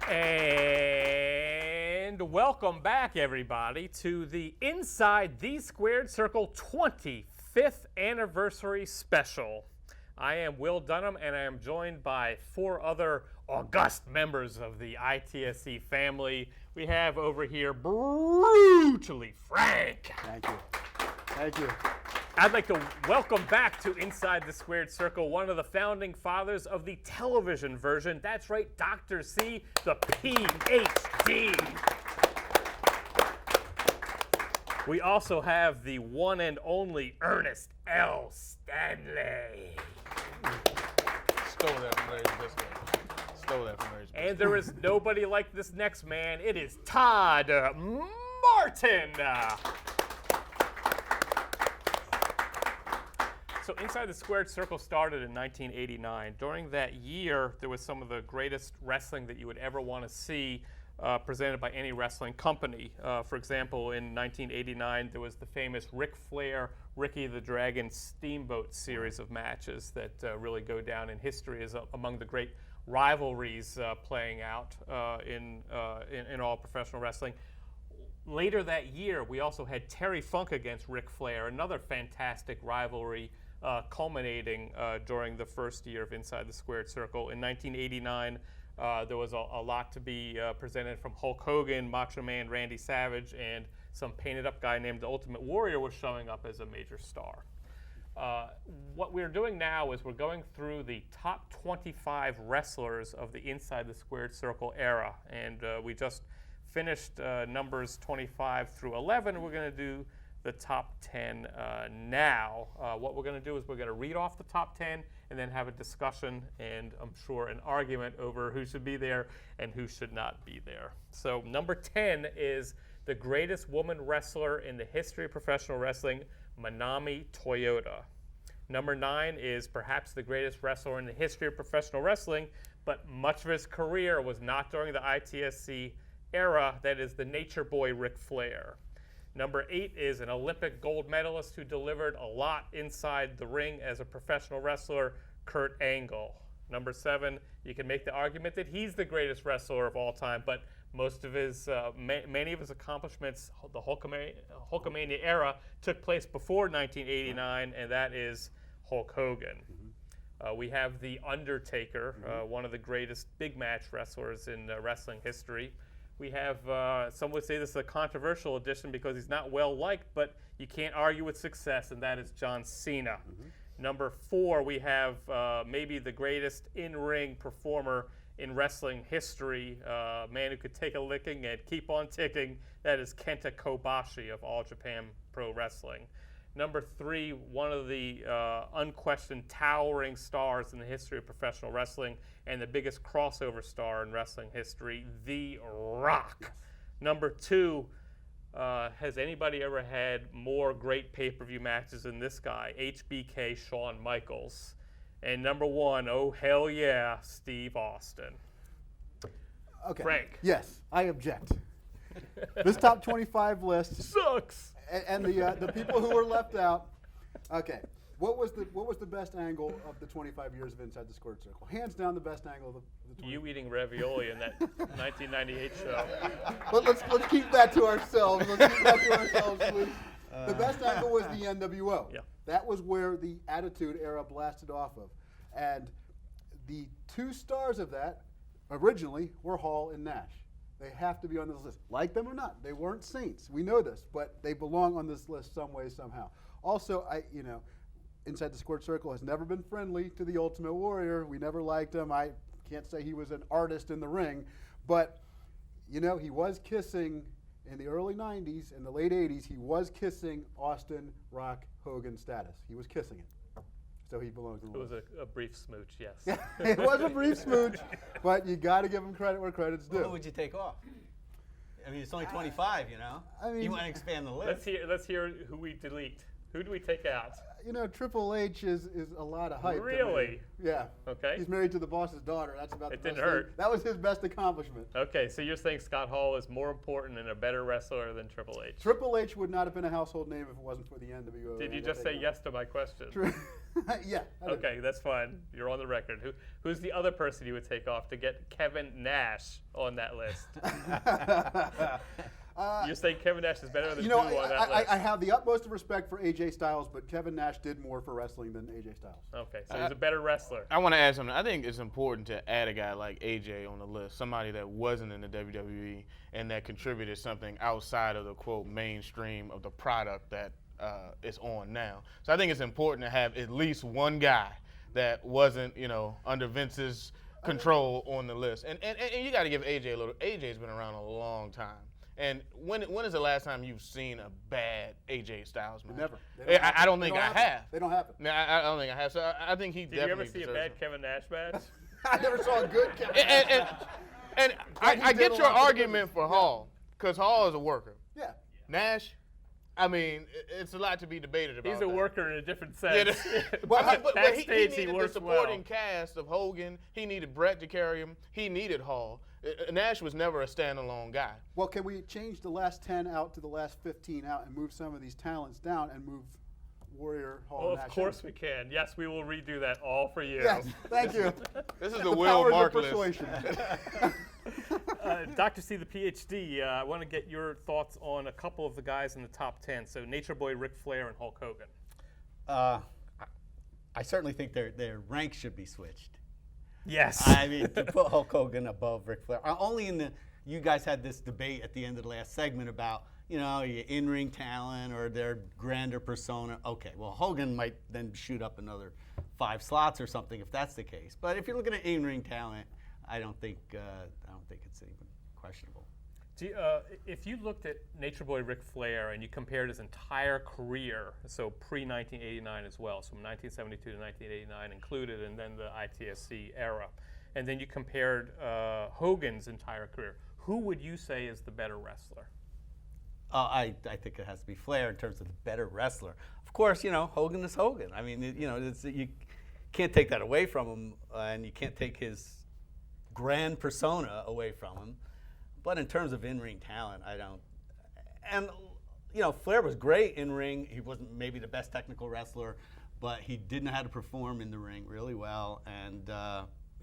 And welcome back, everybody, to the Inside the Squared Circle 25th Anniversary Special. I am Will Dunham, and I am joined by 4 other august members of the ITSC family. We have over here Brutally Frank. Thank you. Thank you. I'd like to welcome back to Inside the Squared Circle one of the founding fathers of the television version. That's right, Dr. C, the PhD. We also have the one and only Ernest L. Stanley. Stole that from Larry Biscuit. And there is nobody like this next man. It is Todd Martin. So Inside the Squared Circle started in 1989. During that year, there was some of the greatest wrestling that you would ever want to see presented by any wrestling company. For example, in 1989, there was the famous Ric Flair, Ricky the Dragon Steamboat series of matches that really go down in history as among the great rivalries playing out in all professional wrestling. Later that year, we also had Terry Funk against Ric Flair, another fantastic rivalry culminating during the first year of Inside the Squared Circle. In 1989, there was a lot to be presented from Hulk Hogan, Macho Man Randy Savage, and some painted-up guy named the Ultimate Warrior was showing up as a major star. What we're doing now is we're going through the top 25 wrestlers of the Inside the Squared Circle era, and we just finished numbers 25 through 11. We're going to do the top 10 now. What we're going to do is we're going to read off the top 10 and then have a discussion and I'm sure an argument over who should be there and who should not be there. So number 10 is the greatest woman wrestler in the history of professional wrestling, Manami Toyota. Number 9 is perhaps the greatest wrestler in the history of professional wrestling, but much of his career was not during the ITSC era. That is the Nature Boy Ric Flair. Number 8 is an Olympic gold medalist who delivered a lot inside the ring as a professional wrestler, Kurt Angle. Number 7, you can make the argument that he's the greatest wrestler of all time, but most of his, many of his accomplishments, the Hulkamania era, took place before 1989, and that is Hulk Hogan. We have The Undertaker, one of the greatest big match wrestlers in wrestling history. We have, some would say this is a controversial addition because he's not well liked, but you can't argue with success, and that is John Cena. Number 4, we have maybe the greatest in-ring performer in wrestling history, a man who could take a licking and keep on ticking. That is Kenta Kobashi of All Japan Pro Wrestling. Number 3, one of the unquestioned towering stars in the history of professional wrestling and the biggest crossover star in wrestling history, The Rock. Number 2, has anybody ever had more great pay-per-view matches than this guy, HBK Shawn Michaels? And number 1, oh hell yeah, Steve Austin. Okay. Frank. Yes, I object. This top 25 list sucks. And the people who were left out. Okay, what was the best angle of the 25 years of Inside the Squared Circle? Hands down, the best angle of the 25. You eating ravioli in that 1998 show. But let's keep that to ourselves. Let's keep that to ourselves, please. The best angle was the NWO. Yeah. That was where the Attitude Era blasted off of, and the 2 stars of that originally were Hall and Nash. They have to be on this list. Like them or not, they weren't saints. We know this, but they belong on this list some way, somehow. Also, Inside the Squared Circle has never been friendly to the Ultimate Warrior. We never liked him. I can't say he was an artist in the ring, but he was kissing in the early 90s, in the late 80s, he was kissing Austin Rock Hogan status. He was kissing it. So he belongs in the list. It was a brief smooch, yes. It was a brief smooch, but you got to give him credit where credit's due. Who would you take off? I mean, it's only 25, I mean, you want to expand the list. Let's hear who we delete. Who do we take out? Triple H is a lot of hype. Really? Yeah. Okay. He's married to the boss's daughter. That's about it. The Didn't best hurt. thing. That was his best accomplishment. Okay, so you're saying Scott Hall is more important and a better wrestler than Triple H? Triple H would not have been a household name if it wasn't for the NWO. Did you just say yes to my question? Yeah. Okay, that's fine. You're on the record. Who's the other person you would take off to get Kevin Nash on that list? You're saying Kevin Nash is better than who on that list? I have the utmost of respect for AJ Styles, but Kevin Nash did more for wrestling than AJ Styles. Okay, so he's a better wrestler. I want to add something. I think it's important to add a guy like AJ on the list, somebody that wasn't in the WWE and that contributed something outside of the, quote, mainstream of the product that is on now. So I think it's important to have at least one guy that wasn't, under Vince's control on the list. And you got to give AJ a little. AJ's been around a long time. And when is the last time you've seen a bad AJ Styles match? Never. I don't think I have. They don't happen. No, I don't think I have. So I think he Did you definitely ever see a deserves bad it. Kevin Nash match? I never saw a good Kevin Nash. And I get your argument for Hall, because Hall is a worker. Yeah. Nash, I mean, it's a lot to be debated about. He's a worker in a different sense. But he Backstage, needed works the supporting well. cast of Hogan. He needed Brett to carry him. He needed Hall. Nash was never a standalone guy. Well, can we change the last 10 out to the last 15 out and move some of these talents down and move Warrior Hall Oh, of of Nash. course we can. Yes, we will redo that all for you. Yes, thank you. This is The the Will powers of Mark list. persuasion. Dr. C, the PhD, I want to get your thoughts on a couple of the guys in the top 10. So Nature Boy, Ric Flair, and Hulk Hogan. I certainly think their ranks should be switched. Yes. I mean, to put Hulk Hogan above Ric Flair. Only you guys had this debate at the end of the last segment about, your in-ring talent or their grander persona. Okay, well, Hogan might then shoot up another 5 slots or something if that's the case. But if you're looking at in-ring talent, I don't think it's even questionable. If you looked at Nature Boy Ric Flair and you compared his entire career, so pre-1989 as well, so from 1972 to 1989 included, and then the ITSC era, and then you compared Hogan's entire career, who would you say is the better wrestler? I think it has to be Flair in terms of the better wrestler. Of course, Hogan is Hogan. I mean, you can't take that away from him, and you can't take his grand persona away from him. But in terms of in-ring talent, I don't. And, Flair was great in-ring. He wasn't maybe the best technical wrestler, but he did know how to perform in the ring really well. And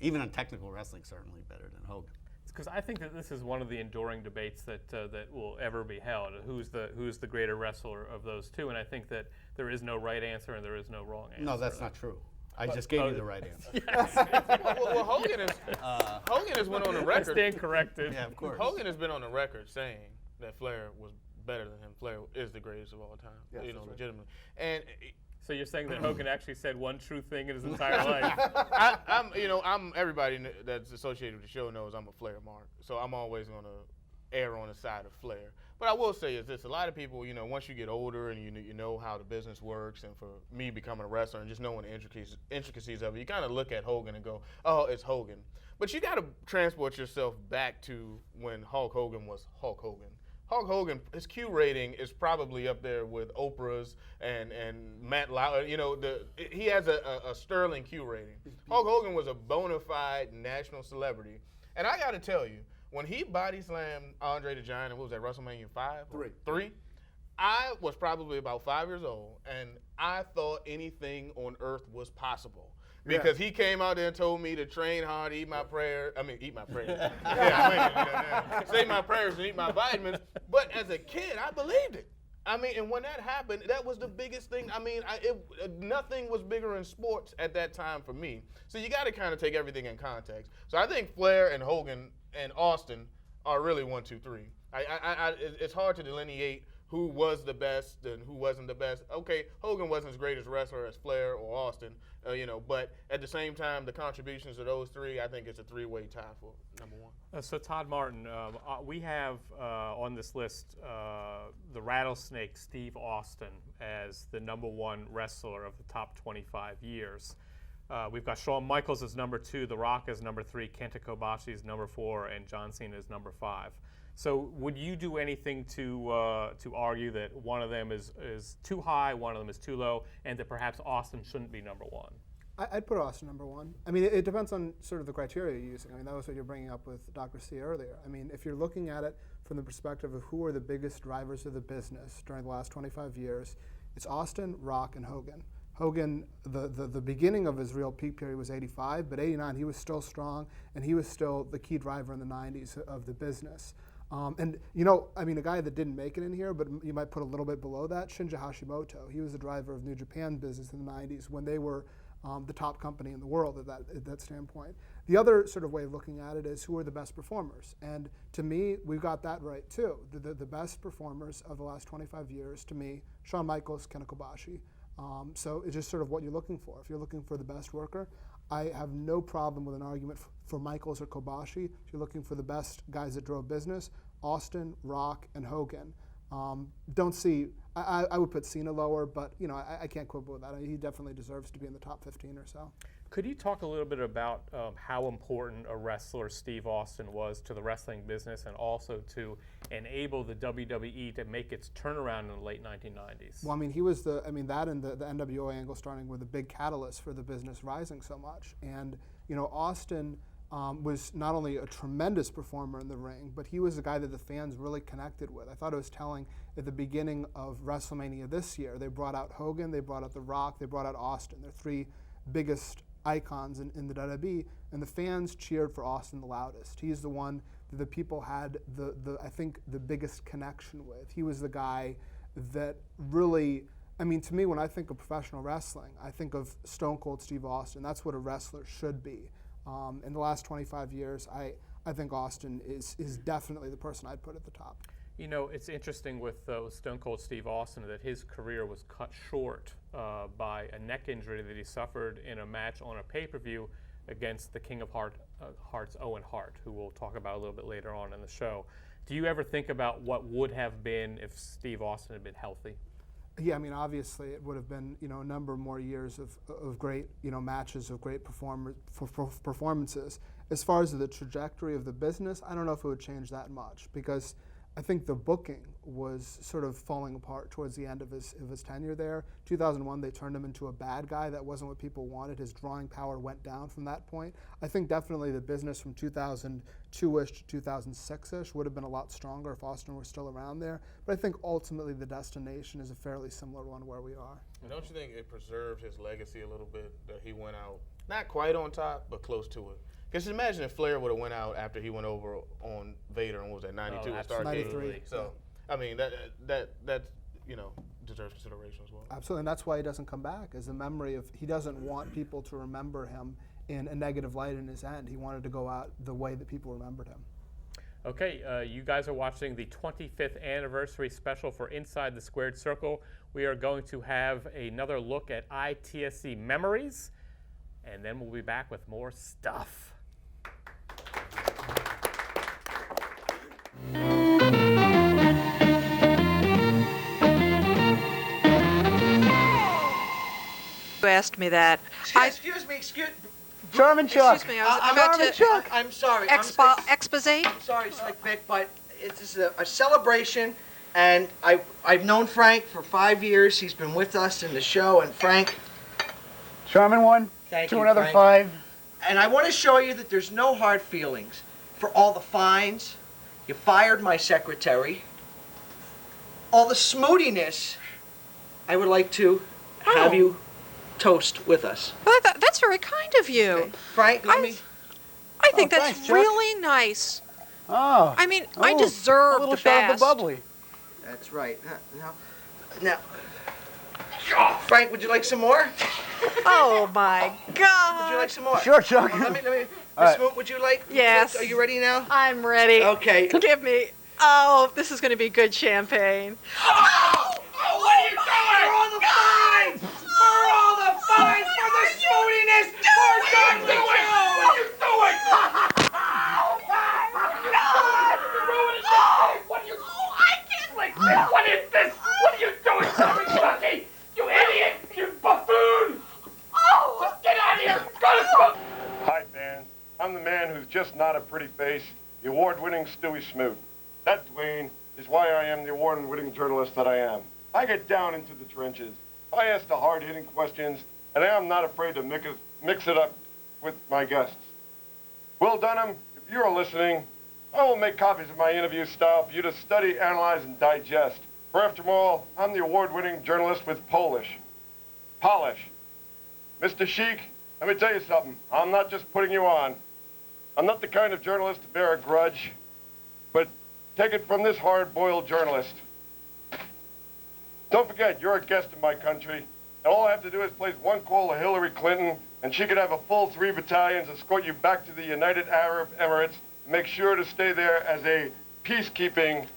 even on technical wrestling, certainly better than Hogan. Because I think that this is one of the enduring debates that will ever be held. Who's the greater wrestler of those two? And I think that there is no right answer and there is no wrong answer. No, that's not true. I just gave you the right answer. Yes. well, Hogan has went on the record. I stand corrected. Yeah, of course. Hogan has been on the record saying that Flair was better than him. Flair is the greatest of all time. Yes, legitimately. And so you're saying that Hogan actually said one true thing in his entire life? I'm everybody that's associated with the show knows I'm a Flair mark. So I'm always going to err on the side of Flair. But I will say is this: a lot of people, once you get older and you know how the business works, and for me becoming a wrestler and just knowing the intricacies of it, you kind of look at Hogan and go, "Oh, it's Hogan." But you got to transport yourself back to when Hulk Hogan was Hulk Hogan. Hulk Hogan, his Q rating is probably up there with Oprah's and Matt Lauer. He has a sterling Q rating. Hulk Hogan was a bona fide national celebrity, and I got to tell you, when he body slammed Andre the Giant, what was that, WrestleMania 5? 3. I was probably about 5 years old, and I thought anything on earth was possible. Because he came out there and told me to train hard, eat my prayers. Say my prayers and eat my vitamins. But as a kid, I believed it. And when that happened, that was the biggest thing. Nothing was bigger in sports at that time for me. So you got to kind of take everything in context. So I think Flair and Hogan and Austin are really 1, 2, 3. It's hard to delineate who was the best and who wasn't the best. Okay, Hogan wasn't as great as wrestler as Flair or Austin, but at the same time, the contributions of those three, I think it's a 3-way tie for number 1. So Todd Martin, we have on this list the Rattlesnake Steve Austin as the number 1 wrestler of the top 25 years. We've got Shawn Michaels as number 2, The Rock as number 3, Kenta Kobashi as number 4, and John Cena as number 5. So would you do anything to argue that one of them is too high, one of them is too low, and that perhaps Austin shouldn't be number 1? I'd put Austin number 1. It depends on sort of the criteria you're using. That was what you're bringing up with Dr. C earlier. If you're looking at it from the perspective of who are the biggest drivers of the business during the last 25 years, it's Austin, Rock, and Hogan. Hogan, the beginning of his real peak period was 85, but 89 he was still strong, and he was still the key driver in the 90s of the business. A guy that didn't make it in here, but you might put a little bit below that, Shinja Hashimoto. He was the driver of New Japan business in the 90s when they were the top company in the world at that standpoint. The other sort of way of looking at it is who are the best performers. And to me, we've got that right too. The best performers of the last 25 years, to me, Shawn Michaels, Kenta Kobashi. So it's just sort of what you're looking for. If you're looking for the best worker, I have no problem with an argument for Michaels or Kobashi. If you're looking for the best guys that drove business, Austin, Rock, and Hogan. I would put Cena lower, but I can't quibble with that. He definitely deserves to be in the top 15 or so. Could you talk a little bit about how important a wrestler Steve Austin was to the wrestling business and also to enable the WWE to make its turnaround in the late 1990s? Well, he was that and the NWO angle starting were the big catalyst for the business rising so much. And, Austin, was not only a tremendous performer in the ring, but he was a guy that the fans really connected with. I thought it was telling at the beginning of WrestleMania this year, they brought out Hogan, they brought out The Rock, they brought out Austin. They're three biggest icons in the WWE, and the fans cheered for Austin the loudest. He's the one that the people had I think the biggest connection with. He was the guy that really, I mean, to me, when I think of professional wrestling, I think of Stone Cold Steve Austin. That's what a wrestler should be. In the last 25 years, I think Austin is definitely the person I'd put at the top. You know, it's interesting with Stone Cold Steve Austin that his career was cut short by a neck injury that he suffered in a match on a pay-per-view against the King of Hearts, Owen Hart, who we'll talk about a little bit later on in the show. Do you ever think about what would have been if Steve Austin had been healthy? Yeah, I mean, obviously it would have been, you know, a number more years of great, you know, matches, of great performances. As far as the trajectory of the business, I don't know if it would change that much, because I think the booking was sort of falling apart towards the end of his tenure there. 2001, they turned him into a bad guy. That wasn't what people wanted. His drawing power went down from that point. I think definitely the business from 2002-ish to 2006-ish would have been a lot stronger if Austin were still around there. But I think ultimately the destination is a fairly similar one where we are. Don't you think it preserved his legacy a little bit, that he went out not quite on top, but close to it? Because imagine if Flair would have went out after he went over on Vader and was at 92 at Starrcade. 93. So, I mean, that you know, deserves consideration as well. Absolutely, and that's why he doesn't come back, is the memory of, he doesn't want people to remember him in a negative light in his end. He wanted to go out the way that people remembered him. Okay, you guys are watching the 25th anniversary special for Inside the Squared Circle. We are going to have another look at ITSC memories, and then we'll be back with more stuff. You asked me that. Excuse me. Sherman Chuck. Excuse me, I'm about to I'm sorry. expose. I'm sorry, Slick Vic, but it's a celebration, and I've known Frank for 5 years. He's been with us in the show, and Frank. Sherman won. Thank to you, another Frank. 5. And I want to show you that there's no hard feelings for all the fines. You fired my secretary. All the smootiness. I would like to have you toast with us. Well, that's very kind of you. Okay. Frank, let me. I think that's thanks, Chuck. really nice. Oh. I mean, I deserve a little the shot best. of the bubbly. That's right. Now, Frank, would you like some more? Oh my God! Would you like some more? Sure, Chuck. Let me. All Miss right. Moot, would you like? Yes. Are you ready now? I'm ready. Okay. Give me. Oh, this is going to be good champagne. Oh, what are you doing? For all the fines! For all the fines! For the smootiness! For God to What are you doing? What are you? I can't. What is this? What are you doing, Tommy Chucky? You idiot! You buffoon! Just get out of here! Go to smoke! Hi, fans. I'm the man who's just not a pretty face, the award-winning Stewie Smoot. That, Dwayne, is why I am the award-winning journalist that I am. I get down into the trenches. I ask the hard-hitting questions, and I am not afraid to mix it up with my guests. Will Dunham, if you are listening, I will make copies of my interview style for you to study, analyze, and digest. For after all, I'm the award-winning journalist with polish. Mr. Sheik, let me tell you something. I'm not just putting you on. I'm not the kind of journalist to bear a grudge, but take it from this hard-boiled journalist. Don't forget, you're a guest in my country, and all I have to do is place one call to Hillary Clinton, and she could have a full 3 battalions escort you back to the United Arab Emirates and make sure to stay there as a peacekeeping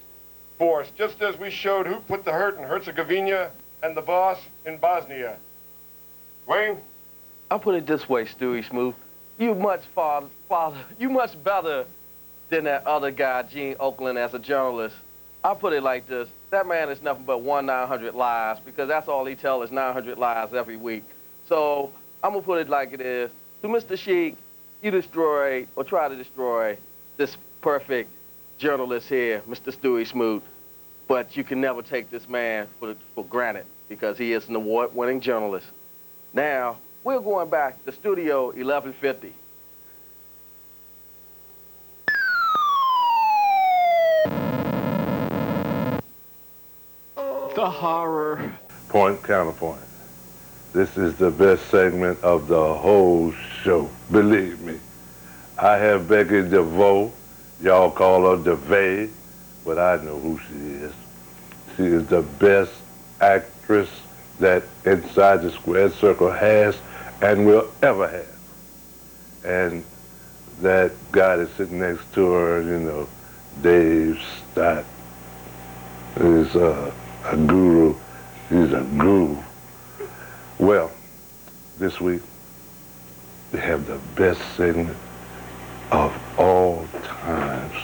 force, just as we showed who put the hurt in Herzegovina and the boss in Bosnia. Wayne? I'll put it this way, Stewie Smooth. You much better than that other guy, Gene Oakland, as a journalist. I'll put it like this. That man is nothing but 1/900 lies, because that's all he tells is 900 lies every week. So I'm going to put it like it is. To Mr. Sheik, you destroy, or try to destroy, this perfect journalist here, Mr. Stewie Smoot. But you can never take this man for granted, because he is an award-winning journalist. Now, we're going back to Studio 1150. The horror. Point counterpoint. This is the best segment of the whole show. Believe me. I have Becky DeVoe. Y'all call her DeVay, but I know who she is. She is the best actress that Inside the Squared Circle has and will ever have. And that guy that's sitting next to her, you know, Dave Stott, is a guru. He's a guru. Well, this week, we have the best segment of all times.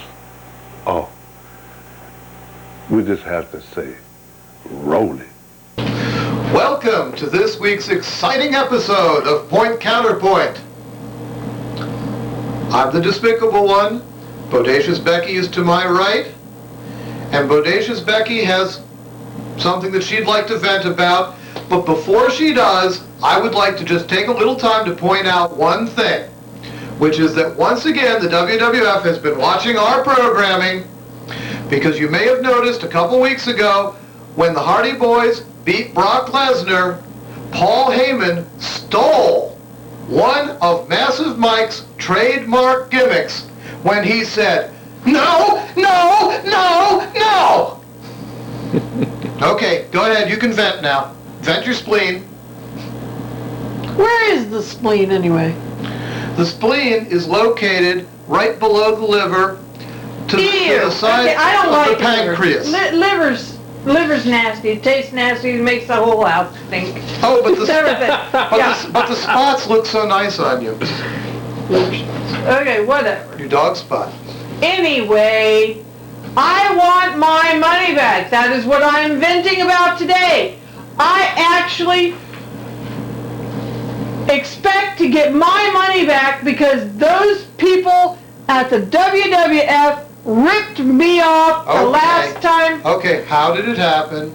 Oh, we just have to say, roll it. Welcome to this week's exciting episode of Point Counterpoint. I'm the despicable one. Bodacious Becky is to my right. And Bodacious Becky has something that she'd like to vent about. But before she does, I would like to just take a little time to point out one thing, which is that once again, the WWF has been watching our programming, because you may have noticed a couple weeks ago when the Hardy Boys beat Brock Lesnar, Paul Heyman stole one of Massive Mike's trademark gimmicks when he said, "No, no, no, no!" Okay, go ahead, you can vent now. Vent your spleen. Where is the spleen anyway? The spleen is located right below the liver to the side Okay, I don't of like the pancreas. Liver's nasty. It tastes nasty. It makes the whole house stink. Oh, but the, Everything. but the spots look so nice on you. Okay, whatever. Your dog spot. Anyway, I want my money back. That is what I'm venting about today. I actually expect to get my money back because those people at the WWF ripped me off the last time. Okay, how did it happen?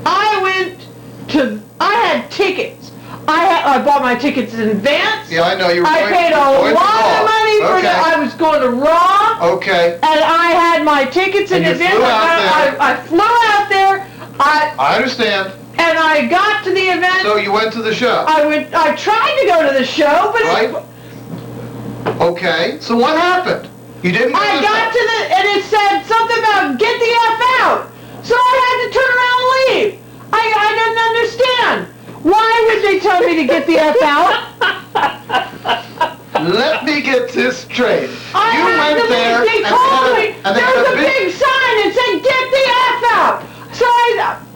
I had tickets. I bought my tickets in advance. Yeah, I know you were I going paid to a Raw. lot of money for Okay. I was going to Raw. Okay. And I had my tickets in And you advance. flew out there. I flew out there. I understand. And I got to the event. So you went to the show. I tried to go to the show, but Right. Okay, so what happened? You didn't go to I the got show. to the, and it said something about get the F out. So I had to turn around and leave. I didn't understand. Why would they tell me to get the F out? Let me get this straight. I You had went to there leave. They and called me. and they There had was a a big sign that said get the F out. So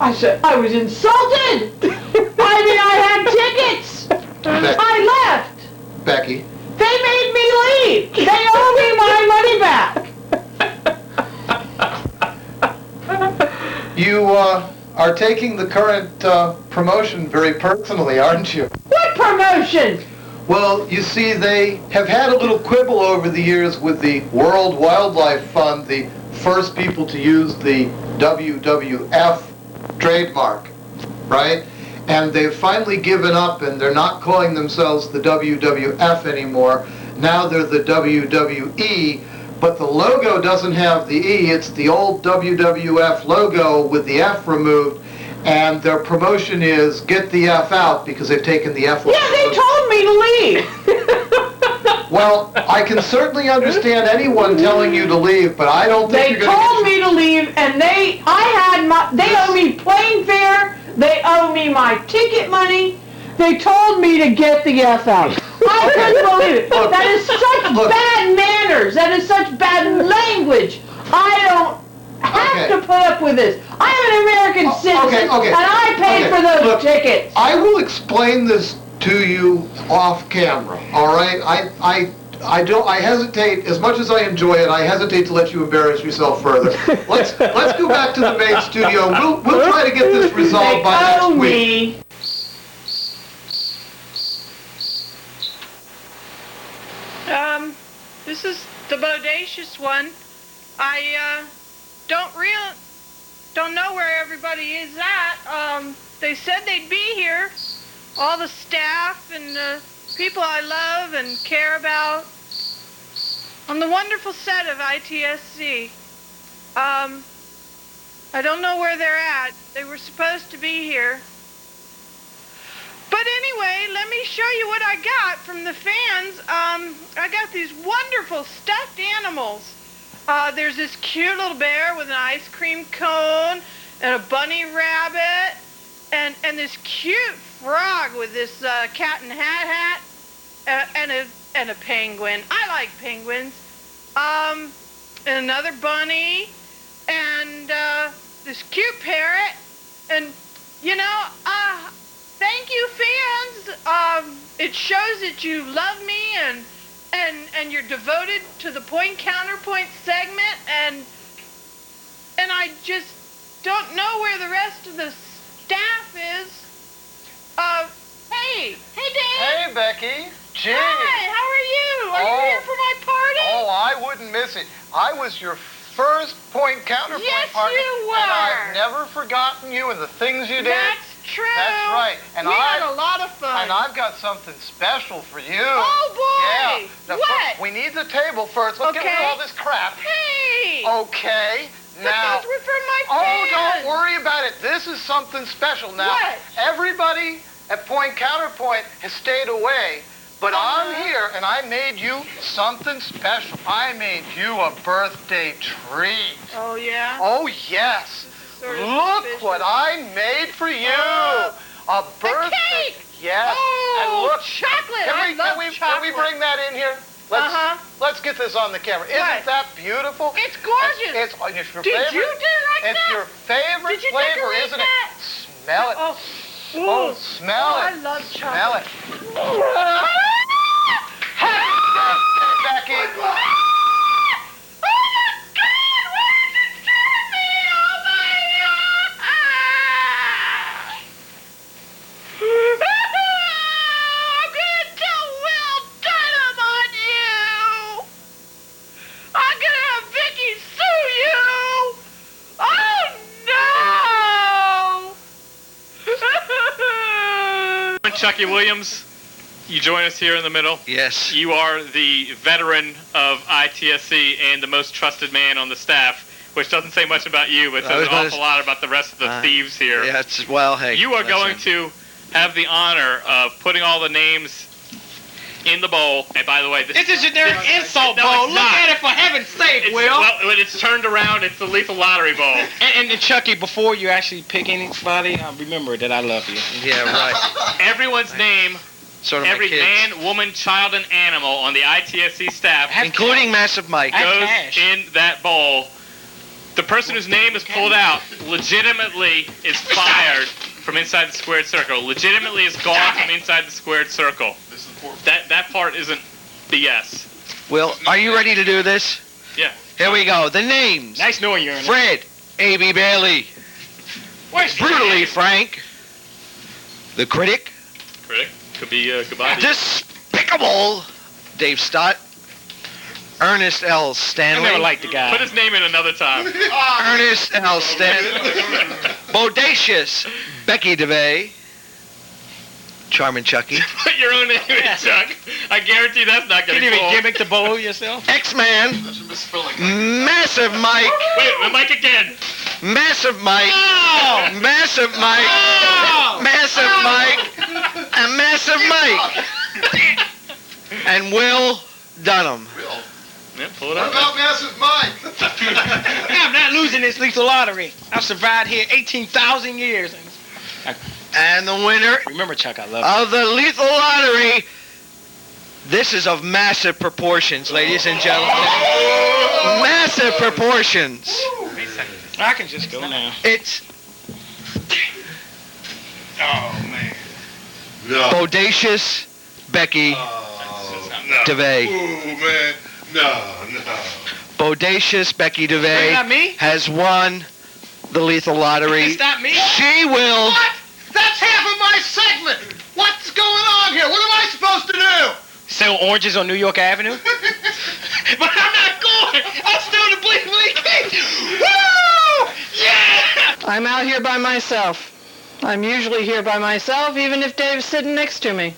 I said, I was insulted. I mean, I had tickets. I left. Becky. They made me leave. They owe me my money back. You are taking the current promotion very personally, aren't you? What promotion? Well, you see, they have had a little quibble over the years with the World Wildlife Fund, the first people to use the WWF trademark, right? And they've finally given up, and they're not calling themselves the WWF anymore. Now they're the WWE, but the logo doesn't have the E. It's the old WWF logo with the F removed, and their promotion is get the F out because they've taken the F out. Yeah, they told me to leave. Well, I can certainly understand anyone telling you to leave, but I don't think They you're going to told me to leave, and they owe me plane fare. They owe me my ticket money. They told me to get the F out. I couldn't believe it. That is such bad manners. That is such bad language. I don't have to put up with this. I'm an American citizen, and I paid for those Look, tickets. I will explain this to you off camera, all right? I hesitate, as much as I enjoy it, I hesitate to let you embarrass yourself further. Let's go back to the main studio. We'll try to get this resolved by next week. This is the bodacious one. I don't know where everybody is at. They said they'd be here. All the staff and the people I love and care about on the wonderful set of ITSC. I don't know where they're at. They were supposed to be here. But anyway, let me show you what I got from the fans. I got these wonderful stuffed animals. There's this cute little bear with an ice cream cone and a bunny rabbit and this cute frog with this cat in hat and a penguin. I like penguins. And another bunny and this cute parrot. And, you know, thank you, fans. It shows that you love me and you're devoted to the point counterpoint segment, and I just don't know where the rest of the staff is. Hey Dan. Hey Becky. Gee. Hi, how are you? Are you here for my party? Oh, I wouldn't miss it. I was your first point counterpoint party. Yes, you were. And I've never forgotten you and the things you did. That's true. That's right. And we had a lot of fun. And I've got something special for you. Oh boy! Yeah. Now, what? We need the table first. Let's get rid of all this crap. Hey! Okay. But Now. those were from my Oh, fans. don't worry about it. This is something special. Now, What? everybody at Point Counterpoint has stayed away. But I'm here, and I made you something special. I made you a birthday treat. Oh, yeah? Oh, yes. Look what I made for you. A birthday. cake. Yes. Oh, and look, chocolate. Can I love we bring that in here? Let's get this on the camera. Isn't What? that beautiful? It's gorgeous. It's your Did favorite. you do it like It's that? your favorite Did you flavor, decorate isn't that? it? Smell it. Oh, smell it. I love chocolate. Smell it. Happy birthday, Becky. Chucky Williams, you join us here in the middle. Yes. You are the veteran of ITSC and the most trusted man on the staff, which doesn't say much about you, but says an awful lot about the rest of the thieves here. Yeah, well, hey. You are going to have the honor of putting all the names in the bowl. And by the way, this It's a generic insult bowl. Look at it, for heaven's sake, Will. Well, when it's turned around, it's the Lethal Lottery Bowl. And Chucky, before you actually pick anybody, remember that I love you. Yeah, right. Everyone's name, Sort of my every kids. man, woman, child, and animal on the ITSC staff, Including Massive Mike. goes in that bowl. The person whose name is pulled out legitimately is fired from inside the squared circle. Legitimately is gone from inside the squared circle. That part isn't BS. Will, are you ready to do this? Yeah. Here we go. The names. Nice knowing you, Ernest. Fred, A.B. Bailey. Where's Brutally Frank. The Critic. Critic. Could be goodbye. Despicable Dave Stott. Ernest L. Stanley. I never liked the guy. Put his name in another time. Ernest L. Stanley. Bodacious Becky DeVay. Charming Chucky. Put your own name in, Chuck. I guarantee that's not going to You be didn't even cool. gimmick the bowl yourself? X-Man. Massive Mike. Wait, Mike again. Massive Mike. Oh! Massive Mike. Oh! Massive Mike. And Massive Mike. And Will Dunham. Yeah, pull it What up. about Massive Mike? I'm not losing this lethal lottery. I've survived here 18,000 years. And the winner Remember, Chuck, I love of the Lethal Lottery. This is of massive proportions, ladies and gentlemen. Massive proportions. you. I can just go now. It's Oh, man. Bodacious Becky DeVay. Ooh, man. No. Bodacious Becky Wait, DeVay not me? has won the Lethal Lottery. It's not me? She will. What? That's half of my segment. What's going on here? What am I supposed to do? Sell oranges on New York Avenue? But I'm not going. I'm still the Bleak King. Woo! Yeah! I'm out here by myself. I'm usually here by myself, even if Dave's sitting next to me.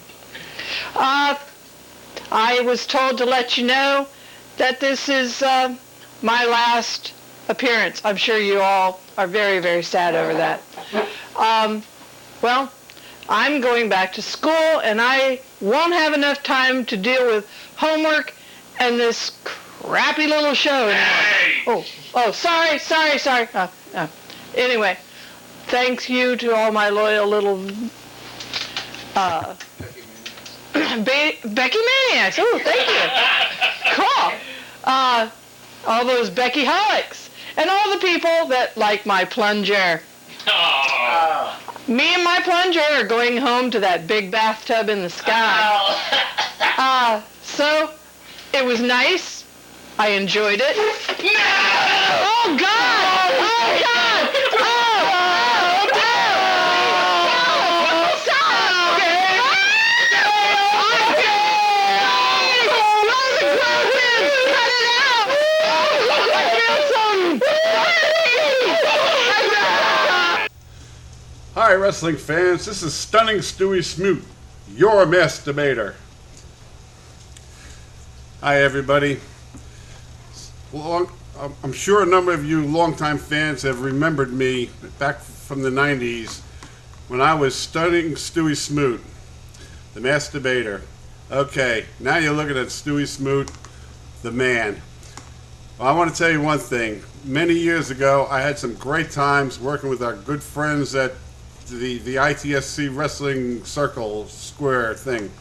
I was told to let you know that this is my last appearance. I'm sure you all are very, very sad over that. Well, I'm going back to school, and I won't have enough time to deal with homework and this crappy little show anymore. Oh, sorry. Anyway, thanks you to all my loyal little Becky Maniacs. Oh, thank you. Cool. All those Becky Holics. And all the people that like my plunger. Me and my plunger are going home to that big bathtub in the sky. So, it was nice. I enjoyed it. Oh, God! Oh, God! Hi, wrestling fans. This is Stunning Stewie Smoot, your masturbator. Hi, everybody. Well, I'm sure a number of you longtime fans have remembered me back from the 90s when I was Stunning Stewie Smoot, the masturbator. Okay, now you're looking at Stewie Smoot, the man. Well, I want to tell you one thing. Many years ago, I had some great times working with our good friends at the ITSC Wrestling Circle Square thing.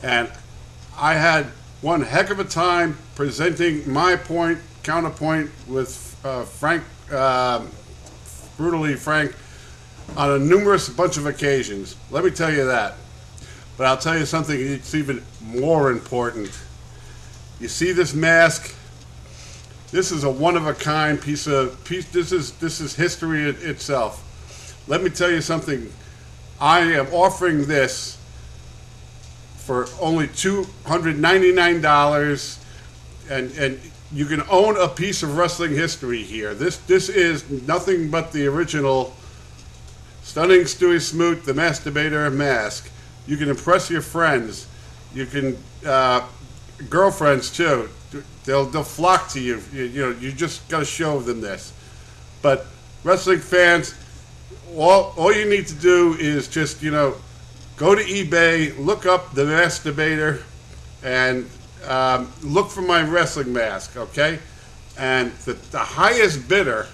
And I had one heck of a time presenting my point, counterpoint with Frank, Brutally Frank, on a numerous bunch of occasions. Let me tell you that. But I'll tell you something that's even more important. You see this mask? This is a one-of-a-kind piece. This is history itself. Let me tell you something. I am offering this for only $299, and you can own a piece of wrestling history here. This is nothing but the original Stunning Stewie Smoot, the Masturbator mask. You can impress your friends. You can girlfriends too. They'll flock to you. You just got to show them this. But wrestling fans, all you need to do is just go to eBay, look up the Masturbator, and look for my wrestling mask. Okay, and the highest bidder,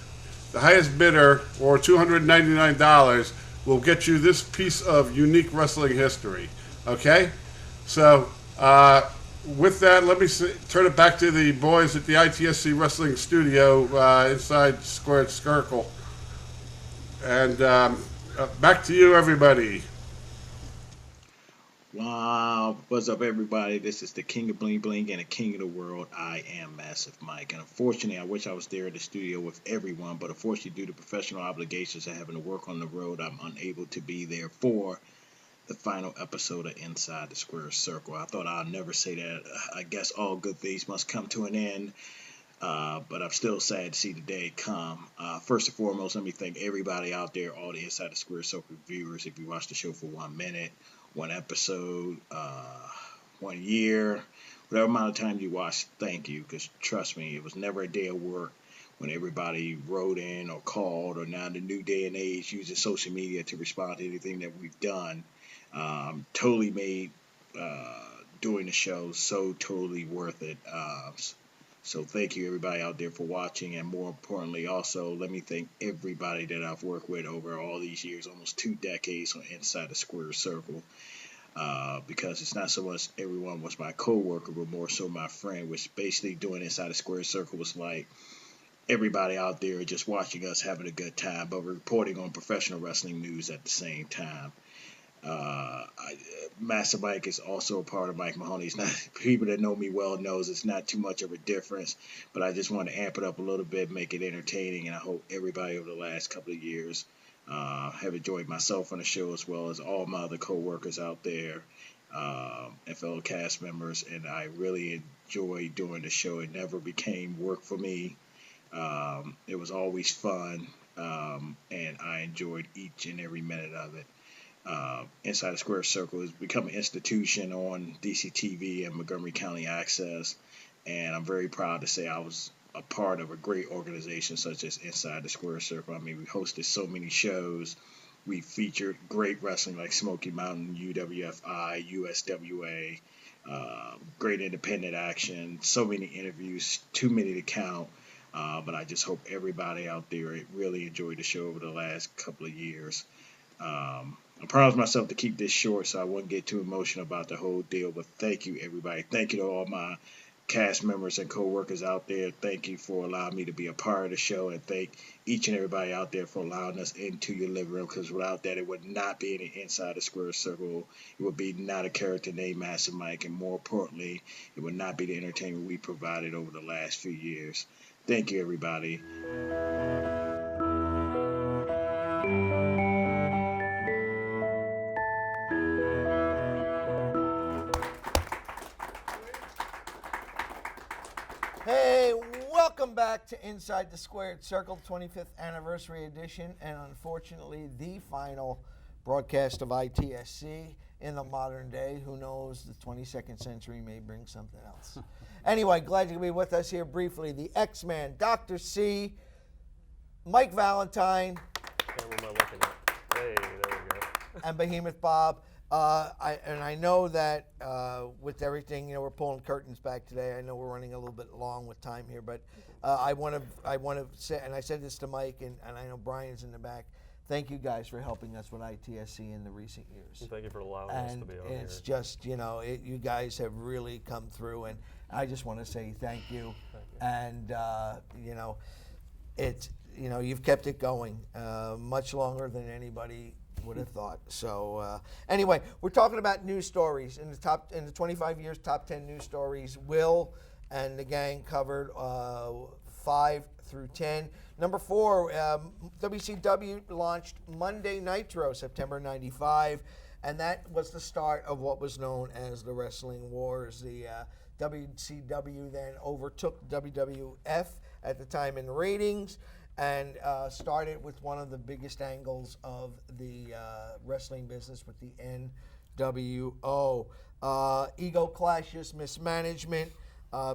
or $299, will get you this piece of unique wrestling history. Okay, so. With that, let me turn it back to the boys at the ITSC Wrestling Studio inside Squared Circle. And back to you, everybody. Wow. What's up, everybody? This is the King of Bling Bling and the King of the World. I am Massive Mike. And unfortunately, I wish I was there at the studio with everyone, but unfortunately, due to professional obligations and having to work on the road, I'm unable to be there for the final episode of Inside the Square Circle. I thought I'd never say that. I guess all good things must come to an end, but I'm still sad to see the day come. First and foremost, let me thank everybody out there, all the Inside the Square Circle viewers. If you watched the show for 1 minute, 1 episode, 1 year, whatever amount of time you watched, thank you, because trust me, it was never a day of work when everybody wrote in or called, or now the new day and age using social media to respond to anything that we've done. Totally made doing the show so totally worth it. So thank you everybody out there for watching, and more importantly also let me thank everybody that I've worked with over all these years, almost 2 decades on Inside the Square Circle, because it's not so much everyone was my co-worker, but more so my friend, which basically doing Inside the Square Circle was like everybody out there just watching us having a good time, but reporting on professional wrestling news at the same time. Master Mike is also a part of Mike Mahoney. It's not, people that know me well knows it's not too much of a difference, but I just want to amp it up a little bit, make it entertaining, and I hope everybody over the last couple of years have enjoyed myself on the show, as well as all my other co-workers out there and fellow cast members, and I really enjoyed doing the show. It never became work for me. It was always fun, and I enjoyed each and every minute of it. Inside the Square Circle has become an institution on DCTV and Montgomery County Access, and I'm very proud to say I was a part of a great organization such as Inside the Square Circle. I mean, we hosted so many shows. We featured great wrestling like Smoky Mountain, UWFI, USWA, great independent action, so many interviews, too many to count. But I just hope everybody out there really enjoyed the show over the last couple of years. I promised myself to keep this short so I wouldn't get too emotional about the whole deal. But thank you, everybody. Thank you to all my cast members and co-workers out there. Thank you for allowing me to be a part of the show, and thank each and everybody out there for allowing us into your living room, because without that, it would not be any Inside the Square Circle. It would be not a character named Massive Mike, and more importantly, it would not be the entertainment we provided over the last few years. Thank you, everybody. Hey, welcome back to Inside the Squared Circle, 25th Anniversary Edition, and unfortunately, the final broadcast of ITSC in the modern day. Who knows, the 22nd century may bring something else. Anyway, glad you could be with us here briefly. The X-Man, Dr. C, Mike Valentine, Hey, there we go. and Behemoth Bob. I know that with everything, we're pulling curtains back today. I know we're running a little bit long with time here, but I want to say, and I said this to Mike, and I know Brian's in the back. Thank you guys for helping us with ITSC in the recent years. Thank you for allowing us to be on here. It's just, you guys have really come through, and I just want to say thank you. And it's you've kept it going much longer than anybody would have thought. So anyway, we're talking about news stories in the 25 years top 10 news stories. Will and the gang covered 5 through 10. Number 4, WCW launched Monday Nitro, September '95, and that was the start of what was known as the Wrestling Wars. The WCW then overtook WWF at the time in ratings, and started with one of the biggest angles of the wrestling business with the NWO. Ego clashes, mismanagement,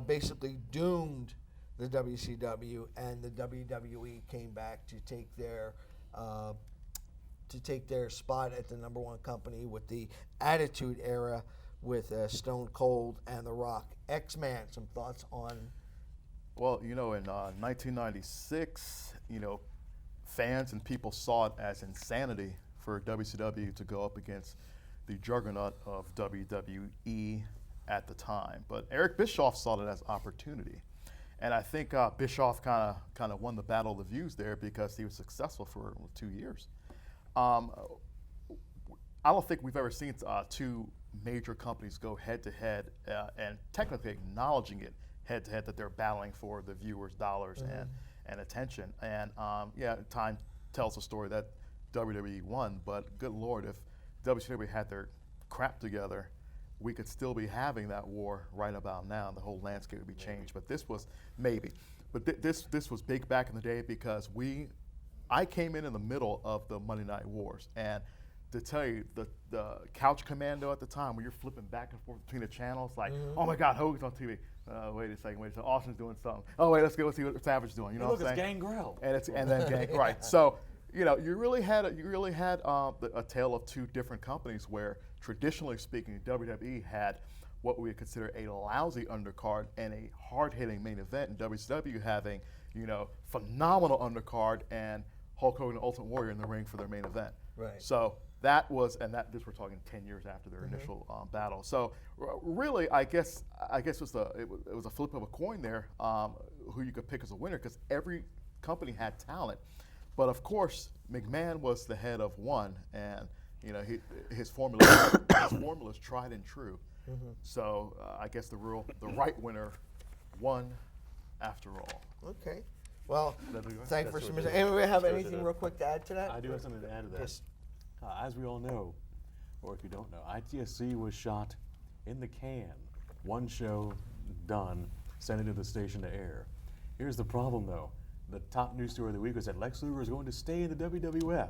basically doomed the WCW, and the WWE came back to take their spot at the number one company with the Attitude Era with Stone Cold and The Rock. X-Man, some thoughts on? Well, in 1996, fans and people saw it as insanity for WCW to go up against the juggernaut of WWE at the time. But Eric Bischoff saw it as opportunity. And I think Bischoff kind of won the battle of the views there because he was successful for 2 years. I don't think we've ever seen two major companies go head-to-head and technically acknowledging it head-to-head that they're battling for the viewers' dollars and attention. And time tells a story that WWE won, but good Lord, if WCW had their crap together, we could still be having that war right about now. The whole landscape would be changed. But this was maybe. But this was big back in the day because I came in the middle of the Monday Night Wars. And to tell you, the Couch Commando at the time, where you're flipping back and forth between the channels, like, oh my God, Hogan's on TV. Wait a second, Austin's doing something. Oh wait, let's go see what Savage is doing. You know what I'm saying? It's Gangrel. And then Gang, right? So you really had a tale of two different companies where, traditionally speaking, WWE had what we would consider a lousy undercard and a hard-hitting main event, and WCW having phenomenal undercard and Hulk Hogan and Ultimate Warrior in the ring for their main event. Right. So that was, and this we're talking 10 years after their initial battle. So really, I guess it was a flip of a coin there, who you could pick as a winner, because every company had talent. But of course, McMahon was the head of one, and his formula is tried and true. So I guess the right winner won after all. Okay. Well, thank you for some. Anybody have anything real quick to add to that? I do have something to add to that. Yes. As we all know, or if you don't know, ITSC was shot in the can. One show, done, sent it to the station to air. Here's the problem, though. The top news story of the week was that Lex Luger is going to stay in the WWF.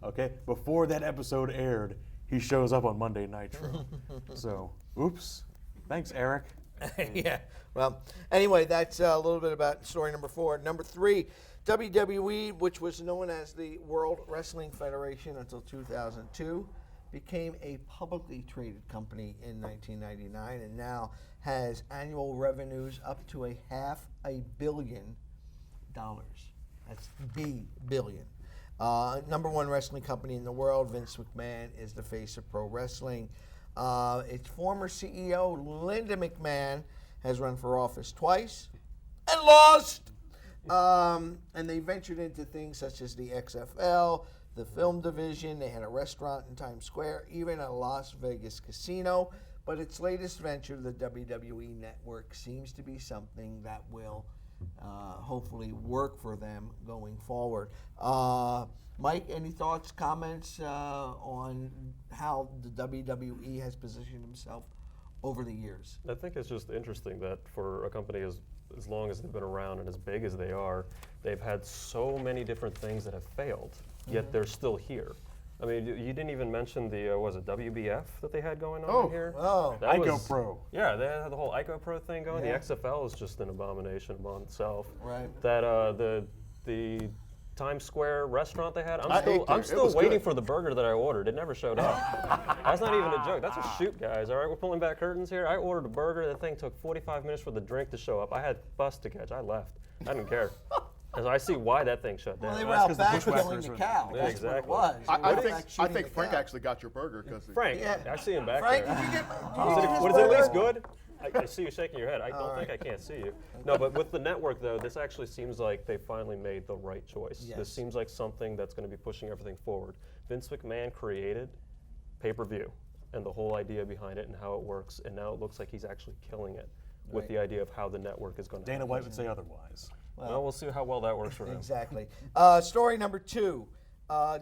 Okay? Before that episode aired, he shows up on Monday Nitro. So, oops. Thanks, Eric. Yeah. Well, anyway, that's a little bit about story number 4. Number 3, WWE, which was known as the World Wrestling Federation until 2002, became a publicly traded company in 1999 and now has annual revenues up to $500 million. That's billion. Number 1 wrestling company in the world. Vince McMahon is the face of pro wrestling. Its former CEO, Linda McMahon, has run for office twice and lost. And they ventured into things such as the XFL, the film division. They had a restaurant in Times Square, even a Las Vegas casino. But its latest venture, the WWE Network, seems to be something that will hopefully work for them going forward. Mike, any thoughts, comments on how the WWE has positioned himself over the years? I think it's just interesting that for a company as long as they've been around and as big as they are, they've had so many different things that have failed, yet they're still here. I mean, you didn't even mention the, was it WBF that they had going on here? Oh, Ico Pro. Yeah, they had the whole Ico Pro thing going. Yeah. The XFL is just an abomination upon itself. Right. That the Times Square restaurant they had, I ate there. I'm It still was waiting good. for the burger that I ordered. It never showed up. That's not even a joke. That's a shoot, guys. All right, we're pulling back curtains here. I ordered a burger. That thing took 45 minutes for the drink to show up. I had bus to catch. I left. I didn't care. As I see why that thing shut down. Well, they were out back killing the cow. Yeah, That's exactly. what it was. I think Frank actually got your burger because Frank, Yeah. I see him back Frank, there. did you get What is it, at least good? I see you shaking your head. I don't think I can't see you. No, but with the network, though, this actually seems like they finally made the right choice. Yes. This seems like something that's going to be pushing everything forward. Vince McMahon created pay-per-view and the whole idea behind it and how it works, and now it looks like he's actually killing it with Right. the idea of how the network is going to Dana White would say otherwise. Well, we'll see how well that works for him. Exactly. Story number 2,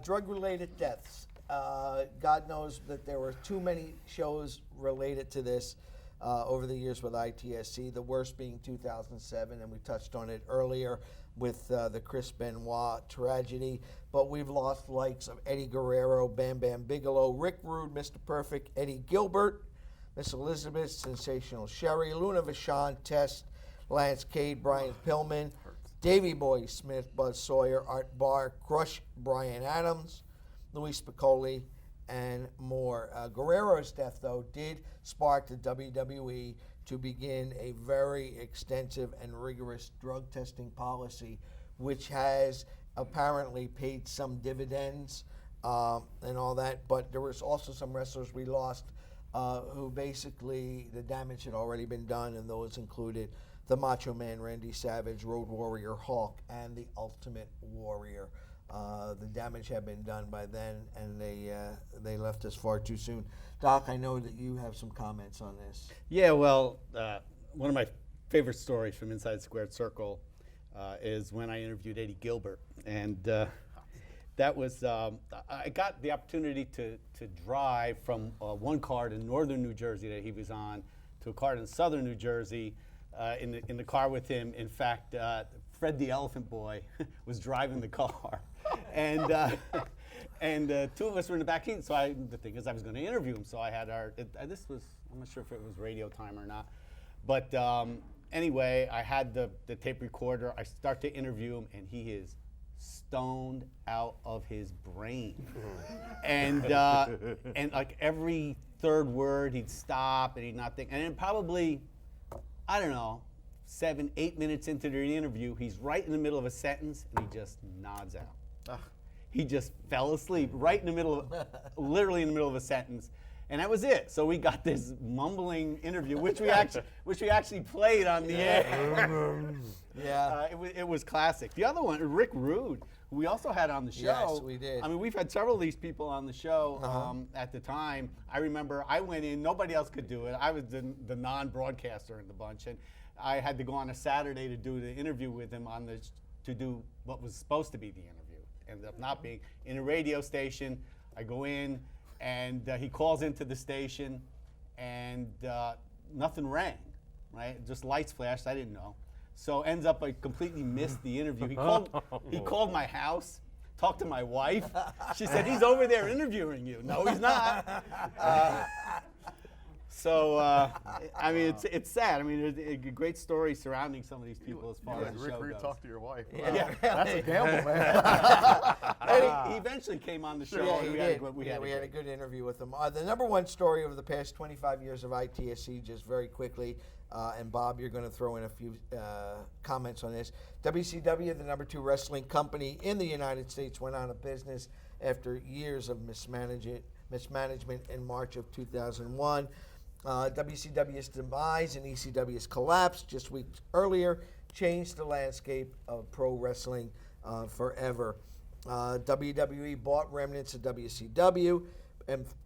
drug-related deaths. God knows that there were too many shows related to this over the years with ITSC, the worst being 2007, and we touched on it earlier with the Chris Benoit tragedy. But we've lost the likes of Eddie Guerrero, Bam Bam Bigelow, Rick Rude, Mr. Perfect, Eddie Gilbert, Miss Elizabeth, Sensational Sherry, Luna Vachon, Test, Lance Cade, Brian Pillman, Davey Boy Smith, Buzz Sawyer, Art Barr, Crush, Brian Adams, Luis Piccoli, and more. Guerrero's death, though, did spark the WWE to begin a very extensive and rigorous drug testing policy, which has apparently paid some dividends and all that. But there was also some wrestlers we lost who basically the damage had already been done, and those included the Macho Man Randy Savage, Road Warrior Hawk, and the Ultimate Warrior. The damage had been done by then, and they left us far too soon. Doc, I know that you have some comments on this. Yeah, well, one of my favorite stories from Inside Squared Circle is when I interviewed Eddie Gilbert, and that was I got the opportunity to drive from one card in northern New Jersey that he was on to a card in southern New Jersey. In the car with him. In fact, Fred the Elephant Boy was driving the car, and two of us were in the back seat. So the thing is, I was going to interview him. So I had this was, I'm not sure if it was radio time or not, but anyway, I had the tape recorder. I start to interview him, and he is stoned out of his brain, and like every third word he'd stop and he'd not think, and then probably, I don't know, 7-8 minutes into the interview, he's right in the middle of a sentence and he just nods out. He just fell asleep right in the middle of, literally in the middle of a sentence, and that was it. So we got this mumbling interview, which we actually played on the air. Yeah, it was classic. The other one, Rick Rude, who we also had on the show. Yes, we did. I mean, we've had several of these people on the show at the time. I remember I went in, nobody else could do it. I was the non-broadcaster in the bunch, and I had to go on a Saturday to do the interview with him to do what was supposed to be the interview. Ended up not being in a radio station. I go in, and he calls into the station, and nothing rang, right? Just lights flashed. I didn't know. So ends up I completely missed the interview. He called my house, talked to my wife. She said, he's over there interviewing you. No, he's not. So, I mean, it's sad. I mean, there's a great story surrounding some of these people as far as the show goes. Talk to your wife. Yeah. That's a gamble, man. He eventually came on the show. Yeah, and we had a good interview with him. The number one story over the past 25 years of ITSC, just very quickly, and Bob, you're going to throw in a few comments on this. WCW, the number 2 wrestling company in the United States, went out of business after years of mismanagement in March of 2001. WCW's demise and ECW's collapse just weeks earlier changed the landscape of pro wrestling forever. WWE bought remnants of WCW,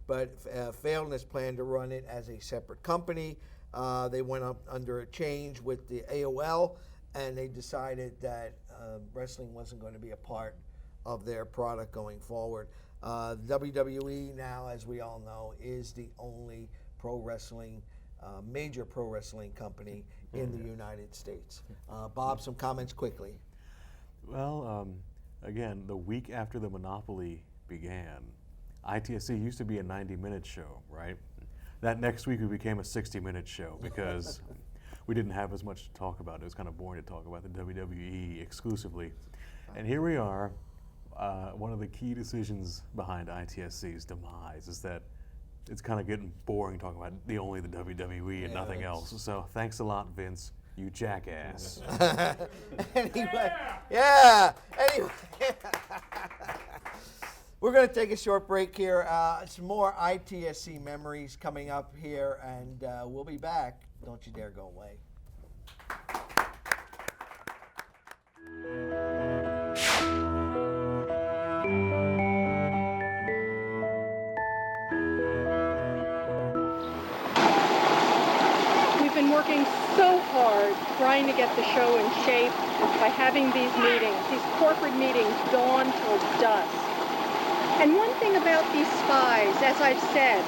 but failed in its plan to run it as a separate company. They went up under a change with the AOL, and they decided that wrestling wasn't going to be a part of their product going forward. WWE now, as we all know, is the only major pro wrestling company in the United States. Bob, some comments quickly. Well, again, the week after the monopoly began, ITSC used to be a 90-minute show, right? That next week it became a 60-minute show because we didn't have as much to talk about. It was kind of boring to talk about the WWE exclusively. And here we are. One of the key decisions behind ITSC's demise is that it's kind of getting boring talking about only the WWE and nothing else. So thanks a lot, Vince, you jackass. Anyway, we're going to take a short break here. Some more ITSC memories coming up here, and we'll be back. Don't you dare go away. We've been working so hard trying to get the show in shape by having these meetings, these corporate meetings, dawn till dusk. And one thing about these spies, as I've said,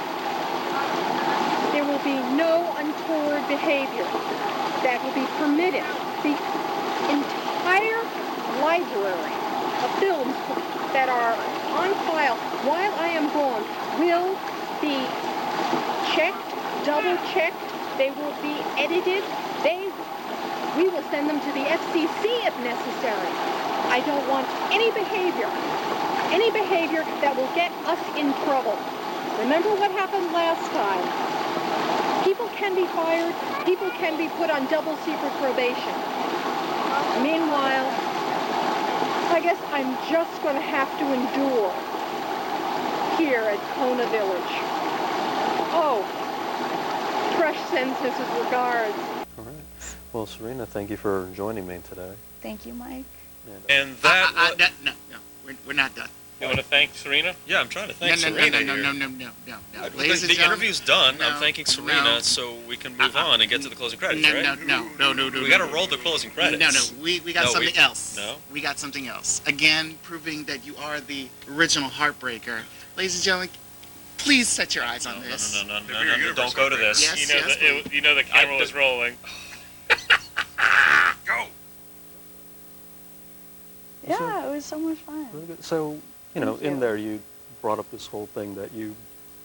there will be no untoward behavior that will be permitted. The entire library of films that are on file while I am gone will be checked, double-checked. They will be edited. We will send them to the FCC if necessary. I don't want any behavior that will get us in trouble. Remember what happened last time. People can be fired. People can be put on double secret probation. Meanwhile, I guess I'm just going to have to endure here at Kona Village. Oh, Fresh sends his regards. All right. Well, Serena, thank you for joining me today. Thank you, Mike. And that no, we're not done. You want to thank Serena? Yeah, I'm trying to thank Serena here. No. The interview's done. I'm thanking Serena, so we can move on and get to the closing credits, right? No. We got to roll the closing credits. We got something else. No? We got something else. Again, proving that you are the original Heartbreaker. Ladies and gentlemen, please set your eyes on this. No. Don't go to this. Yes, you know the camera was rolling. Go! Yeah, it was so much fun. Really good. So, in there you brought up this whole thing that you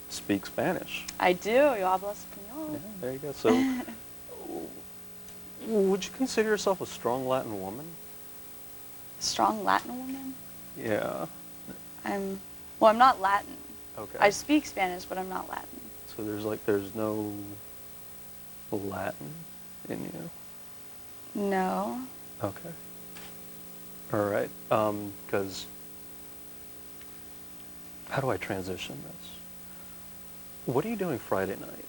speak Spanish. I do. Yo hablo español. Yeah, there you go. So, would you consider yourself a strong Latin woman? Strong Latin woman? Yeah. I'm not Latin. Okay. I speak Spanish, but I'm not Latin. So there's no Latin in you? No. Okay. All right. Because how do I transition this? What are you doing Friday night?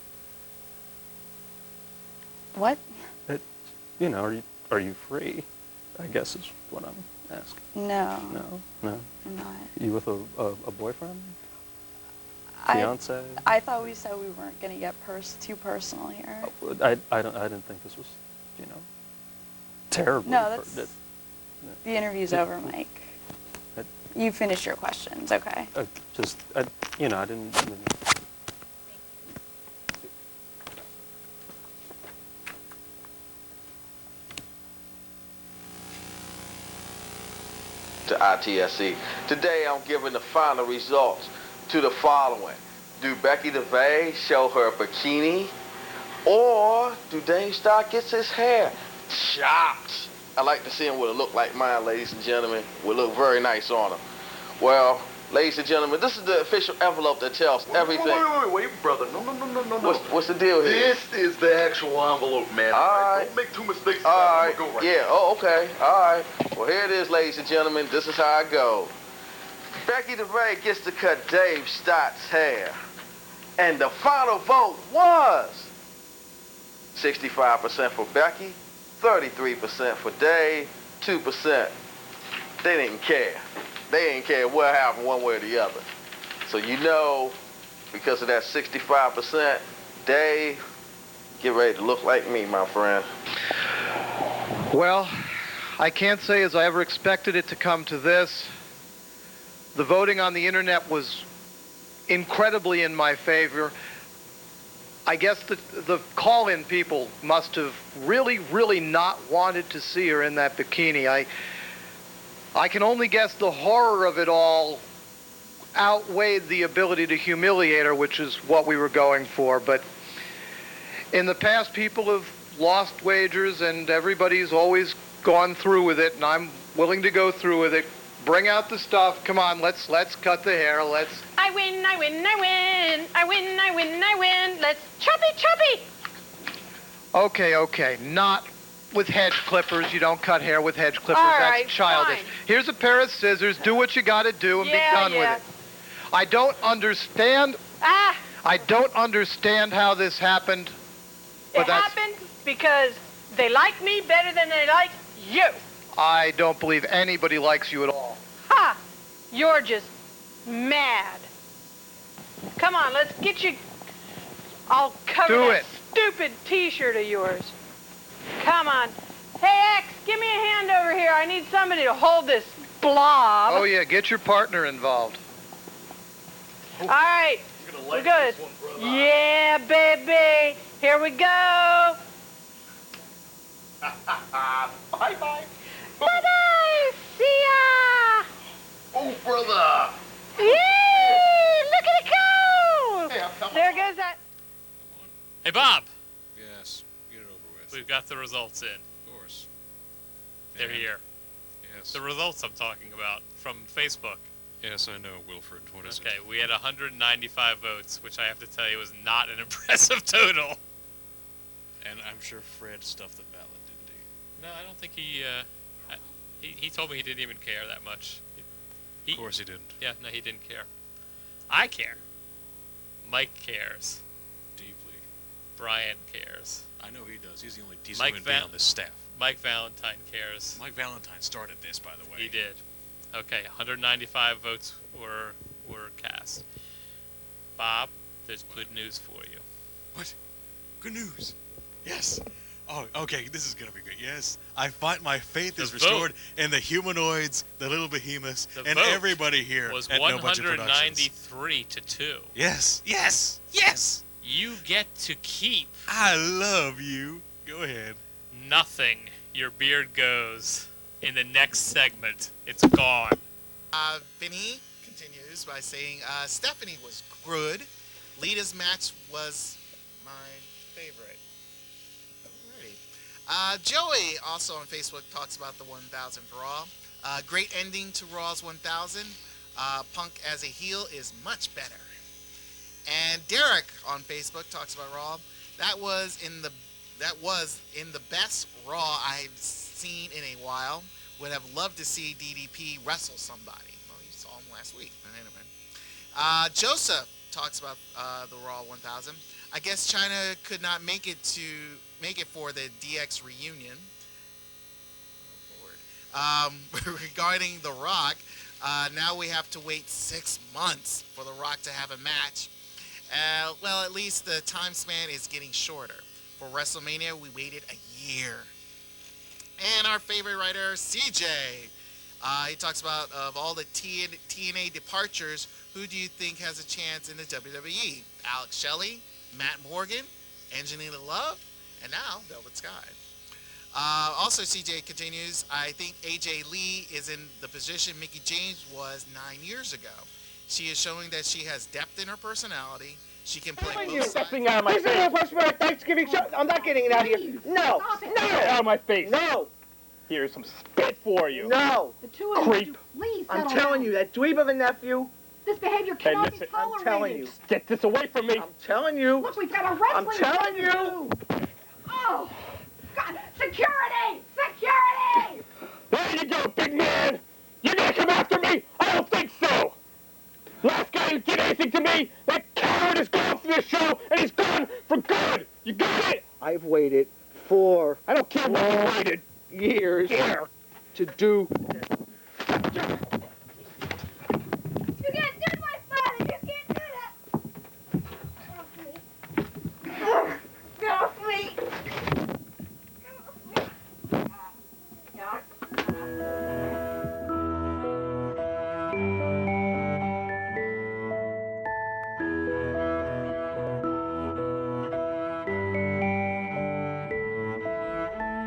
What? Are you free? I guess is what I'm asking. No. No. I'm not. You with a boyfriend? Fiance? I thought we said we weren't going to get too personal here. I didn't think this was, terrible. No, the interview's over, Mike. You finished your questions, okay? I didn't. To ITSC. Today I'm giving the final results to the following. Do Becky DeVay show her bikini Or do Dave Starr gets his hair chopped? I like to see him with a look like mine, ladies and gentlemen. Will look very nice on him. Well, ladies and gentlemen, this is the official envelope that tells everything. Wait, brother. No. What's the deal here? This is the actual envelope, man. All right. Don't make two mistakes. All right. Go right Yeah. Oh, okay. All right. Well, here it is, ladies and gentlemen. This is how I go. Becky DeVay gets to cut Dave Stott's hair, and the final vote was 65% for Becky, 33% for Dave, 2%. They didn't care. They didn't care what happened one way or the other. So you know, because of that 65%, Dave, get ready to look like me, my friend. Well, I can't say as I ever expected it to come to this. The voting on the internet was incredibly in my favor. I guess the call-in people must have really not wanted to see her in that bikini. I can only guess the horror of it all outweighed the ability to humiliate her, which is what we were going for. But in the past, people have lost wagers, and everybody's always gone through with it, and I'm willing to go through with it. Bring out the stuff. Come on, let's cut the hair. Let's. I win, I win, I win. I win, I win, I win. Let's choppy. Okay. Not with hedge clippers. You don't cut hair with hedge clippers. All That's right, childish. fine. Here's a pair of scissors. Do what you got to do and be done with it. I don't understand. I don't understand how this happened. But It happened because they like me better than they like you. I don't believe anybody likes you at all. Ha! You're just mad. Come on, let's get you. I'll cover Do that it. stupid T-shirt of yours. Come on. Hey, X, give me a hand over here. I need somebody to hold this blob. Oh yeah, get your partner involved. All right, we're good. Yeah, baby. Here we go. Bye-bye. Bye-bye. See ya. Oh, brother. Yay! Look at it go. There goes that. Hey, Bob. Yes, get it over with. We've got the results in. Of course. They're here. Yes. The results I'm talking about from Facebook. Yes, I know, Wilfred. What is Okay, we had 195 votes, which I have to tell you was not an impressive total. And I'm sure Fred stuffed the ballot, didn't he? No, I don't think he told me he didn't even care that much. Of course he didn't. Yeah, no, he didn't care. I care. Mike cares. Deeply. Brian cares. I know he does. He's the only decent human being on this staff. Mike Valentine cares. Mike Valentine started this, by the way. He did. Okay, 195 votes were cast. Bob, there's good news for you. What? Good news. Yes. Oh, okay, this is going to be great. Yes. My faith is restored in the humanoids, the little behemoths, and vote everybody here was at No Budget Productions. 193 to 2. Yes. Yes. Yes. You get to keep. I love you. Go ahead. Nothing. Your beard goes. In the next segment, it's gone. Vinny continues by saying, Stephanie was good. Lita's match was my favorite. Alrighty. Joey also on Facebook talks about the 1000 Raw. Great ending to Raw's 1000. Punk as a heel is much better. And Derek on Facebook talks about Raw. That was in the best Raw I've seen in a while. Would have loved to see DDP wrestle somebody. Well, you saw him last week. But anyway. Joseph talks about the Raw 1000. I guess China could not make it for the DX reunion. Oh, Lord. Regarding The Rock, now we have to wait 6 months for The Rock to have a match. Well, at least the time span is getting shorter. For WrestleMania, we waited a year. And our favorite writer, CJ. He talks about, of all the TNA departures, who do you think has a chance in the WWE? Alex Shelley, Matt Morgan, Angelina Love, and now Velvet Sky. Also, CJ continues, I think AJ Lee is in the position Mickie James was 9 years ago. She is showing that she has depth in her personality. She can play You're both sides. stepping out of my face. This is the first round of Thanksgiving show. I'm not getting it out of here. No. Get out of my face. No. Here's some spit for you. No. The two of Creep. you, please I'm settle telling down. you, that dweeb of a nephew. This behavior Hey, cannot listen, be tolerated. I'm telling you. Get this away from me. I'm telling you. Look, we've got a wrestling I'm telling match to you. do. Oh, God. Security! Security! There you go, big man. You're gonna come after me? I don't think so. Last guy who did anything to me, that coward is gone from the show, and he's gone for good. You got it? I've waited I don't care what you waited, years to do. You can't do my father! You can't do that! Get off me!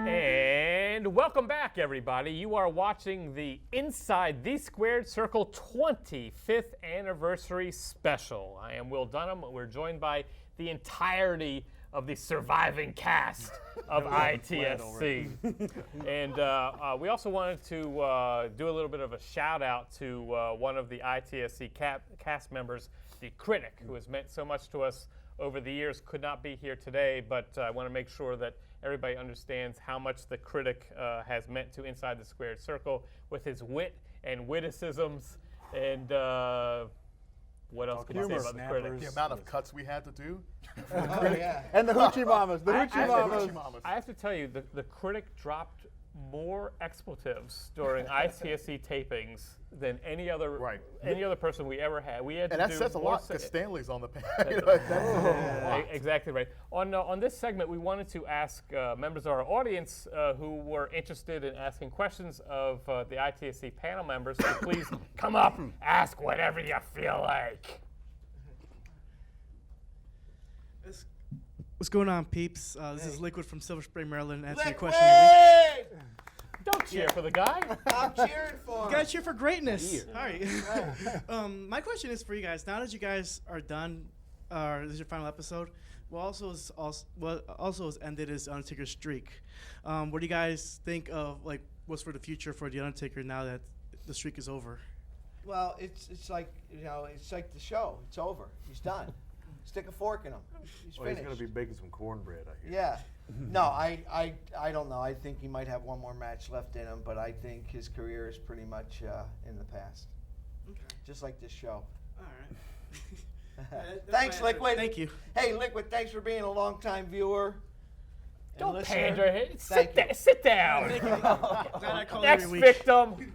And welcome back, everybody. You are watching the Inside the Squared Circle 25th Anniversary Special. I am Will Dunham. We're joined by the entirety of the surviving cast of ITSC. And we also wanted to do a little bit of a shout out to one of the ITSC cast members, the Critic, who has meant so much to us over the years. Could not be here today, but I want to make sure that everybody understands how much the Critic has meant to Inside the Squared Circle with his wit and witticisms. And what else can you say about the Critic? The amount of cuts we had to do. And the Hoochie Mamas. The Hoochie Mamas. I have to tell you, the Critic dropped more expletives during ITSC tapings than any other person we ever had. We had and to that do says a more lot because Stanley's on the panel. Exactly right. On this segment, we wanted to ask members of our audience who were interested in asking questions of the ITSC panel members to please come up, ask whatever you feel like. What's going on, peeps? This is Liquid from Silver Spring, Maryland. Answering your Liquid! question of the week. Don't cheer for the guy. I'm cheering for him. You gotta cheer for greatness. All right. My question is for you guys. Now that you guys are done, this is your final episode. What also has ended is Undertaker's streak. What do you guys think of what's for the future for the Undertaker now that the streak is over? Well, it's like it's like the show. It's over. He's done. Stick a fork in him. He's finished. He's going to be baking some cornbread, I hear. Yeah. No, I don't know. I think he might have one more match left in him, but I think his career is pretty much in the past. Okay. Just like this show. All right. Thanks, Liquid. Thank you. Hey, Liquid, thanks for being a longtime viewer. Don't listener. pander. Thank you. Sit down. Thank you. Glad I called Next every week. victim.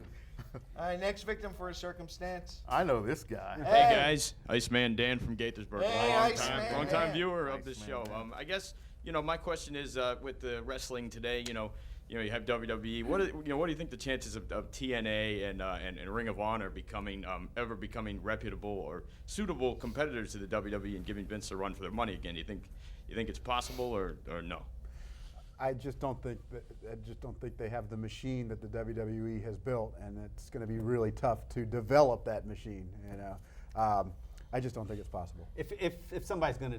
All right, next victim for a circumstance. I know this guy. Hey guys, Iceman Dan from Gaithersburg. Hey, Iceman. Long time viewer of this show. I guess my question is with the wrestling today. You have WWE. What do you think the chances of TNA and Ring of Honor becoming ever becoming reputable or suitable competitors to the WWE and giving Vince a run for their money again? You think it's possible or no? I just don't think they have the machine that the WWE has built, and it's going to be really tough to develop that machine. I just don't think it's possible. If there's going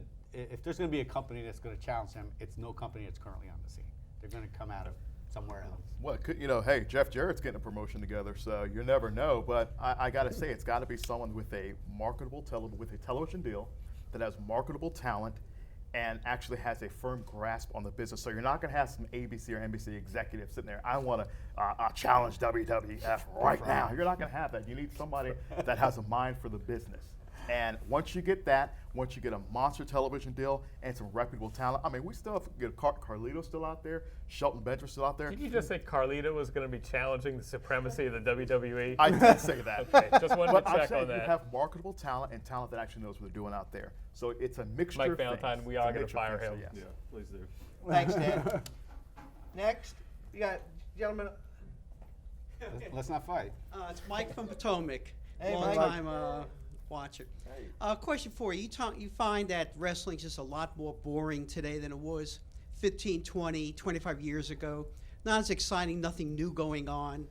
to be a company that's going to challenge them, it's no company that's currently on the scene. They're going to come out of somewhere else. Well, hey, Jeff Jarrett's getting a promotion together, so you never know. But I got to say, it's got to be someone with a marketable television deal that has marketable talent and actually has a firm grasp on the business. So you're not going to have some ABC or NBC executives sitting there, I want to challenge WWF right now. You're not going to have that. You need somebody that has a mind for the business. And once you get that, once you get a monster television deal and some reputable talent, I mean, we still have Carlito still out there, Shelton Benjamin still out there. Did you just say Carlito was going to be challenging the supremacy of the WWE? I did say that. Okay, just wanted but to check on that. You have marketable talent and talent that actually knows what they're doing out there. So it's a mixture Mike of Valentine, things. we are going to fire him. Yes. Yeah, please do. Thanks, Dan. Next, you got gentlemen. Let's not fight. It's Mike from Potomac. Hey, Long Mike. time watcher. Question for you. You find that wrestling's just a lot more boring today than it was 15, 20, 25 years ago. Not as exciting, nothing new going on.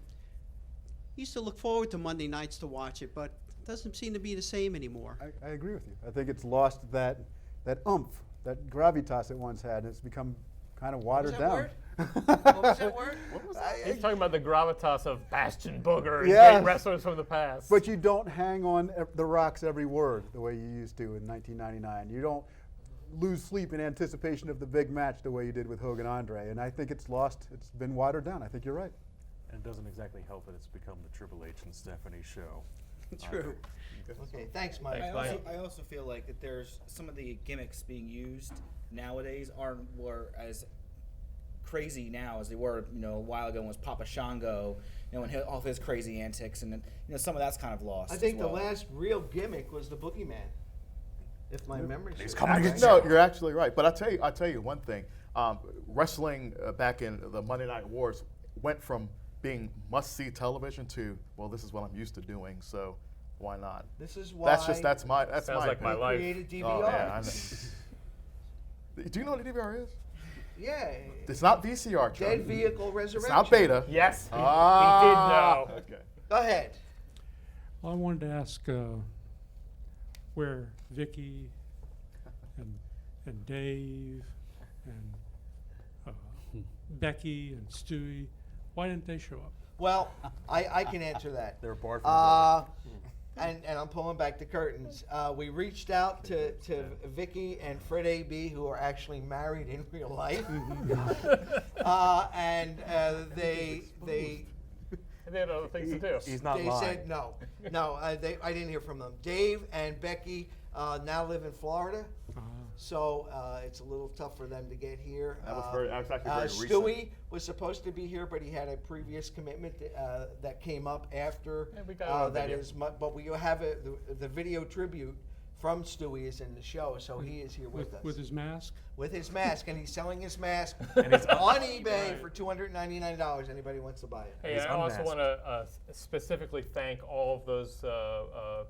Used to look forward to Monday nights to watch it, but doesn't seem to be the same anymore. I agree with you. I think it's lost that oomph, that gravitas it once had, and it's become kind of watered down. What was that word? He's talking about the gravitas of Bastion Booger and Yes. great wrestlers from the past. But you don't hang on The Rock's every word the way you used to in 1999. You don't lose sleep in anticipation of the big match the way you did with Hogan Andre. And I think it's lost. It's been watered down. I think you're right. And it doesn't exactly help that it's become the Triple H and Stephanie show. True. Okay, thanks, Mike. I also feel like that there's some of the gimmicks being used nowadays were as crazy now as they were, a while ago when it was Papa Shango, and all of his crazy antics, and then, some of that's kind of lost. I think as well. the last real gimmick was the Boogeyman, if my memory serves. No, you're actually right. But I tell you one thing. Wrestling back in the Monday Night Wars went from being must-see television to, well, this is what I'm used to doing, so why not? This is why. That's my Sounds like my life. Created DVR. Oh, yeah, I know. Do you know what a DVR is? Yeah. It's not VCR, Chuck. Dead Vehicle Resurrection. It's not beta. Yes, he did know. Okay. Go ahead. Well, I wanted to ask where Vicky and Dave and Becky and Stewie, why didn't they show up? Well, I can answer that. They're barred from and I'm pulling back the curtains. We reached out to Vicky and Fred A.B., who are actually married in real life, and they had other things to do. He's not they lying. said no. I didn't hear from them. Dave and Becky now live in Florida, so it's a little tough for them to get here. That was actually very recent. Stewie was supposed to be here, but he had a previous commitment that came up after. Yeah, we got it on that video. is, but we have the video tribute from Stewie is in the show, so he is here with us. With his mask? With his mask, and he's selling his mask And he's on eBay for $299. Anybody wants to buy it? Hey, I also want to specifically thank all of those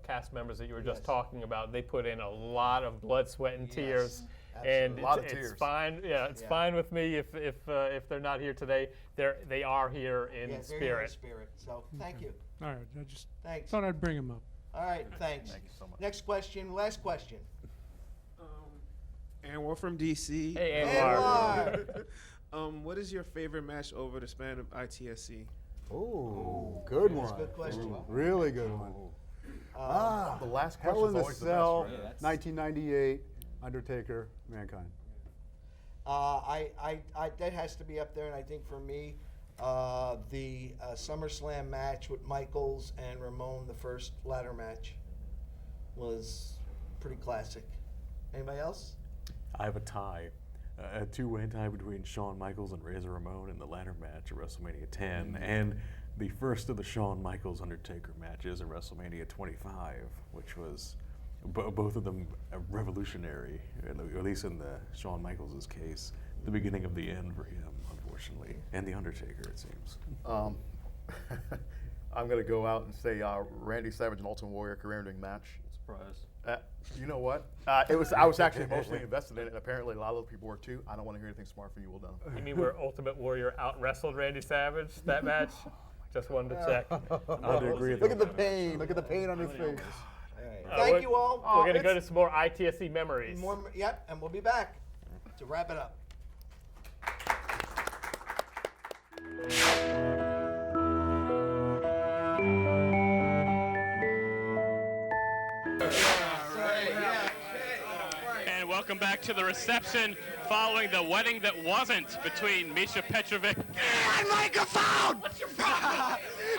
cast members that you were just talking about. They put in a lot of blood, sweat, and tears. And A lot of it's tears. fine. Yeah, it's fine with me if they're not here today. They are here in Yeah, they're spirit. here in spirit. So thank you. All right, I just Thanks. thought I'd bring him up. All right, thanks. Thank you so much. Next question, last question. Anwar from DC. Hey, Anwar. What is your favorite match over the span of ITSC? Oh, good That's a one. good question. Really good one. The last Hell question's in the always the Cell, best, right? 1998, Undertaker, Mankind. That has to be up there, and I think for me, the SummerSlam match with Michaels and Ramon, the first ladder match, was pretty classic. Anybody else? I have a tie. A two-way tie between Shawn Michaels and Razor Ramon in the ladder match at WrestleMania 10, and the first of the Shawn Michaels Undertaker matches at WrestleMania 25, which was both of them revolutionary, at least in the Shawn Michaels' case, the beginning of the end for him, unfortunately, and the Undertaker, it seems. I'm going to go out and say Randy Savage and Ultimate Warrior career-ending match. Surprise. You know what? I was actually emotionally invested in it, and apparently a lot of other people were too. I don't want to hear anything smart from you, Will Dunham. You mean where Ultimate Warrior out-wrestled Randy Savage, that match? Just wanted to check. I do agree. Look at the pain. Look at the pain on his face. Thank you all. We're going to go to some more ITSC memories. Yep, and we'll be back to wrap it up. And welcome back to the reception following the wedding that wasn't between Misha Petrovic And microphone!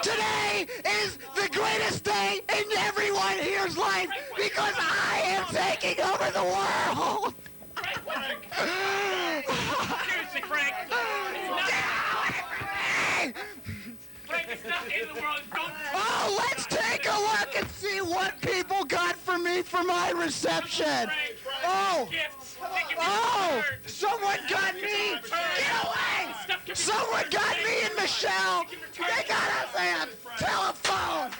Today is the greatest day in everyone here's life because I am taking over the world! Seriously, Frank. Frank, it's not the end of the world. Don't. Oh, let's take a look and see what people got for me for my reception. Oh, someone got me. Get away! Someone got me and Michelle. They got us a telephone.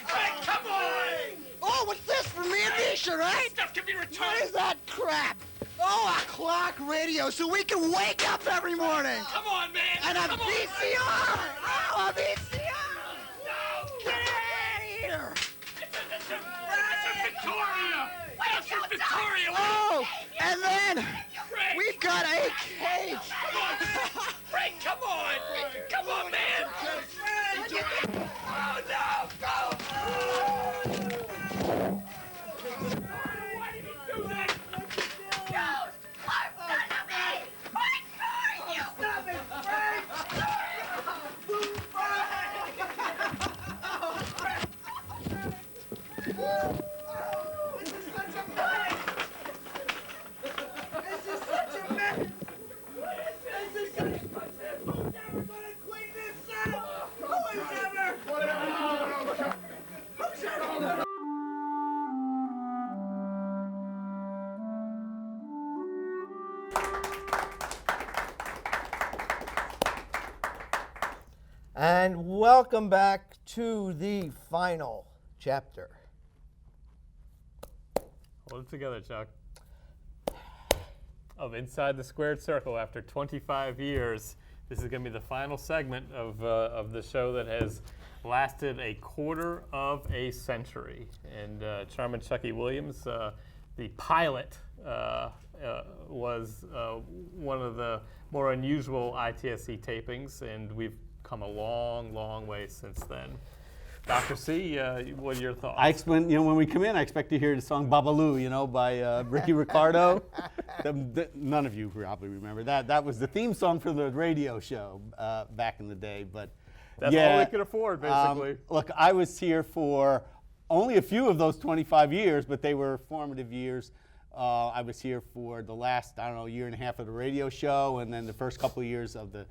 Come on! Oh, what's this for me and Misha, right? Stuff can be returned. What is that crap? Oh, a clock radio so we can wake up every morning. Come on, man. And a Come on. VCR. Oh, a VCR. No. Get out of here. show, and then we've got a cage. Frank, come on! Come on, man! Oh, no! Go! Why did he do that? Go! I'm gonna be! Hardcore, you! Stop it, Frank! This is such a mess! This is such a mess! This is such a mess! Who's ever gonna clean this up? Who is ever? Who's ever gonna? And welcome back to the final chapter. Hold it together, Chuck. Of Inside the Squared Circle after 25 years. This is going to be the final segment of the show that has lasted a quarter of a century. And Charmin Chucky Williams, the pilot, was one of the more unusual ITSC tapings, and we've come a long, long way since then. Dr. C, what are your thoughts? When we come in, I expect to hear the song Babalu, by Ricky Ricardo. None of you probably remember that. That was the theme song for the radio show back in the day. But that's yeah, all we could afford, basically. Look, I was here for only a few of those 25 years, but they were formative years. I was here for the last, year and a half of the radio show, and then the first couple of years of the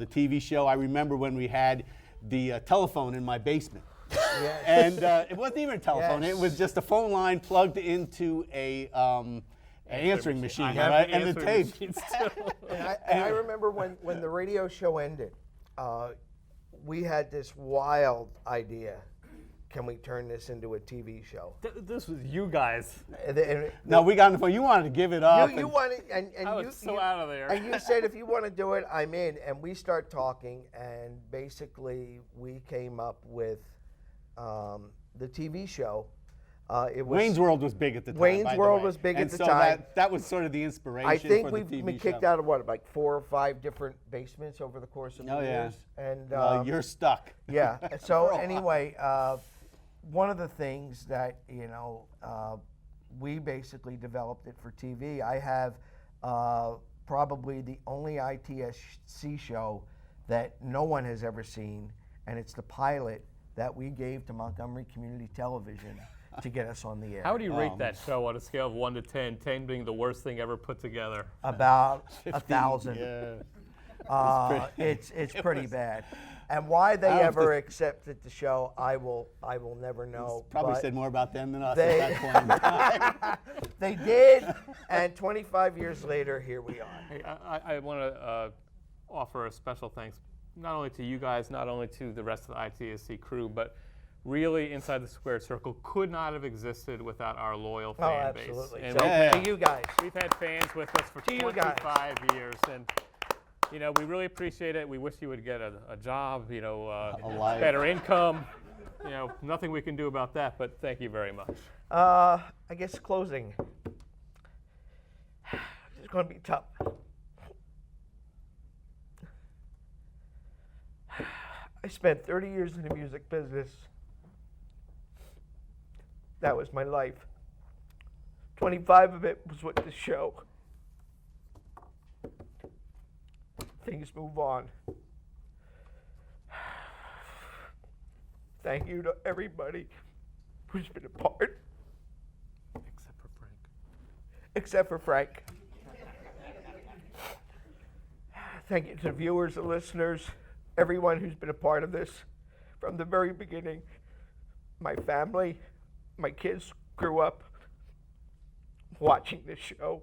TV show. I remember when we had the telephone in my basement. Yes. And it wasn't even a telephone. Yes. It was just a phone line plugged into a answering machine, right? And the tape. And I remember when the radio show ended, we had this wild idea. Can we turn this into a TV show? This was you guys. No, we got on the phone. You wanted to give it up. You wanted, and I was so out of there. And you said, if you want to do it, I'm in. And we start talking, and basically we came up with the TV show. It was Wayne's World was big at the time. Wayne's World was big at the time. That was sort of the inspiration. I think for the TV we show. kicked out of like 4 or 5 different basements over the course of the years. And you're stuck. Yeah. So anyway, one of the things that we basically developed it for TV. I have probably the only ITSC show that no one has ever seen, and it's the pilot that we gave to Montgomery Community Television to get us on the air. How would you rate that show on a scale of 1 to 10, 10 being the worst thing ever put together? About 15, 1,000. Yeah. It's pretty bad. And why they ever accepted the show, I will never know. Probably said more about them than us at that point. They did, and 25 years later, here we are. Hey, I want to offer a special thanks not only to you guys, not only to the rest of the ITSC crew, but really Inside the Squared Circle could not have existed without our loyal fan base. Absolutely. And So to you guys. We've had fans with us for 25 years, and we really appreciate it. We wish you would get a job, life. better income. Nothing we can do about that, but thank you very much. I guess closing. It's going to be tough. I spent 30 years in the music business. That was my life. 25 of it was with the show. Things move on. Thank you to everybody who's been a part. Except for Frank. Except for Frank. Thank you to the viewers, the listeners, everyone who's been a part of this from the very beginning. My family, my kids grew up watching this show.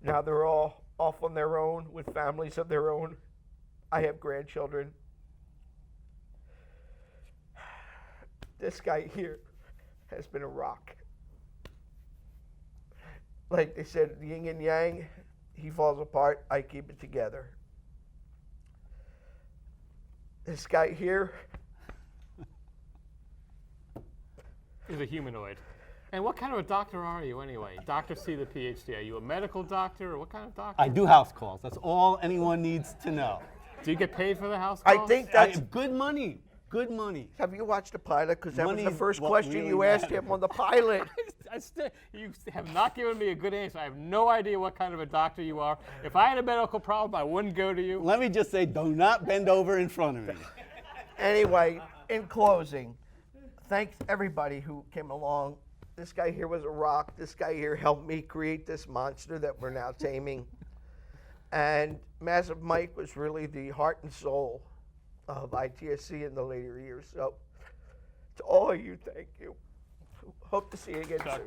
Now they're all off on their own with families of their own. I have grandchildren. This guy here has been a rock. Like they said, yin and yang, he falls apart, I keep it together. This guy here He's a humanoid. And what kind of a doctor are you anyway? Dr. C, the PhD. Are you a medical doctor or what kind of doctor? I do house calls. That's all anyone needs to know. Do you get paid for the house calls? I think that's good money. Good money. Have you watched the pilot? Because that was the Money's first what question really you asked matters. him on the pilot. You have not given me a good answer. I have no idea what kind of a doctor you are. If I had a medical problem, I wouldn't go to you. Let me just say, do not bend over in front of me. Anyway, in closing, thanks everybody who came along. This guy here was a rock. This guy here helped me create this monster that we're now taming. And Massive Mike was really the heart and soul of ITSC in the later years. So to all of you, thank you. Hope to see you again soon.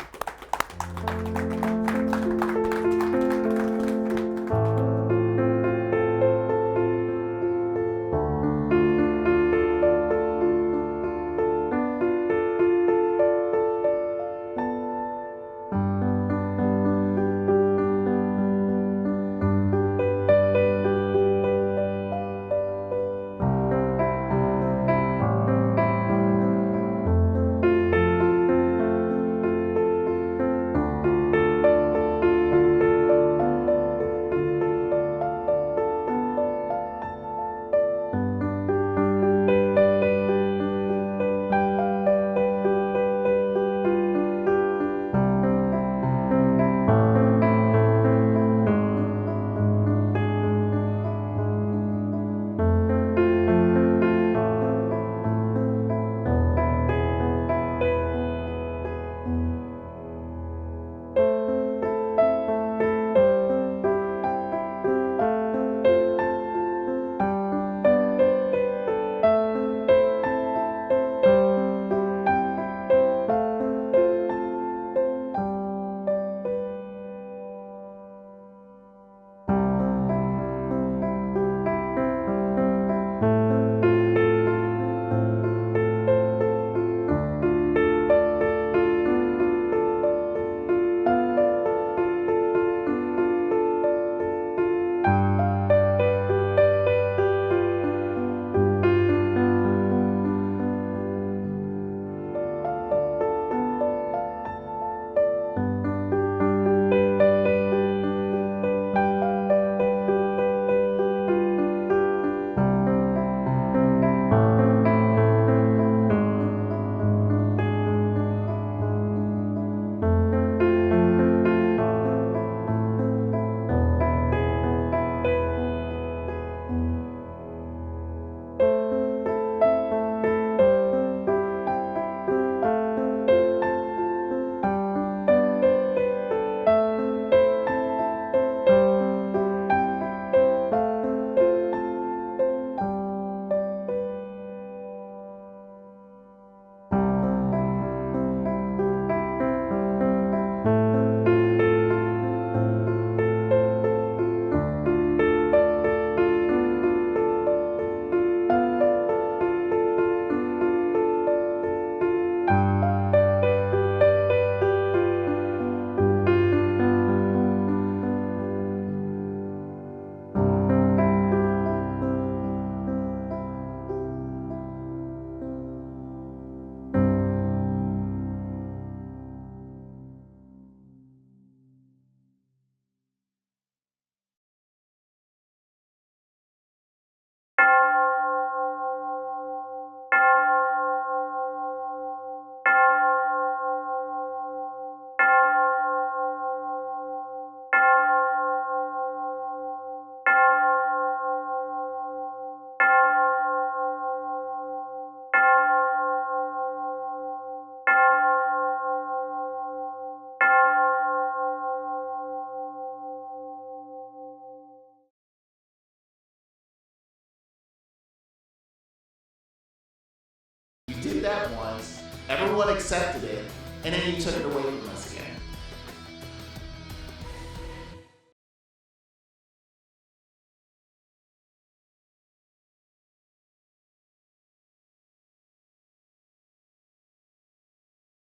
You did that once, everyone accepted it, and then you took it away from us again.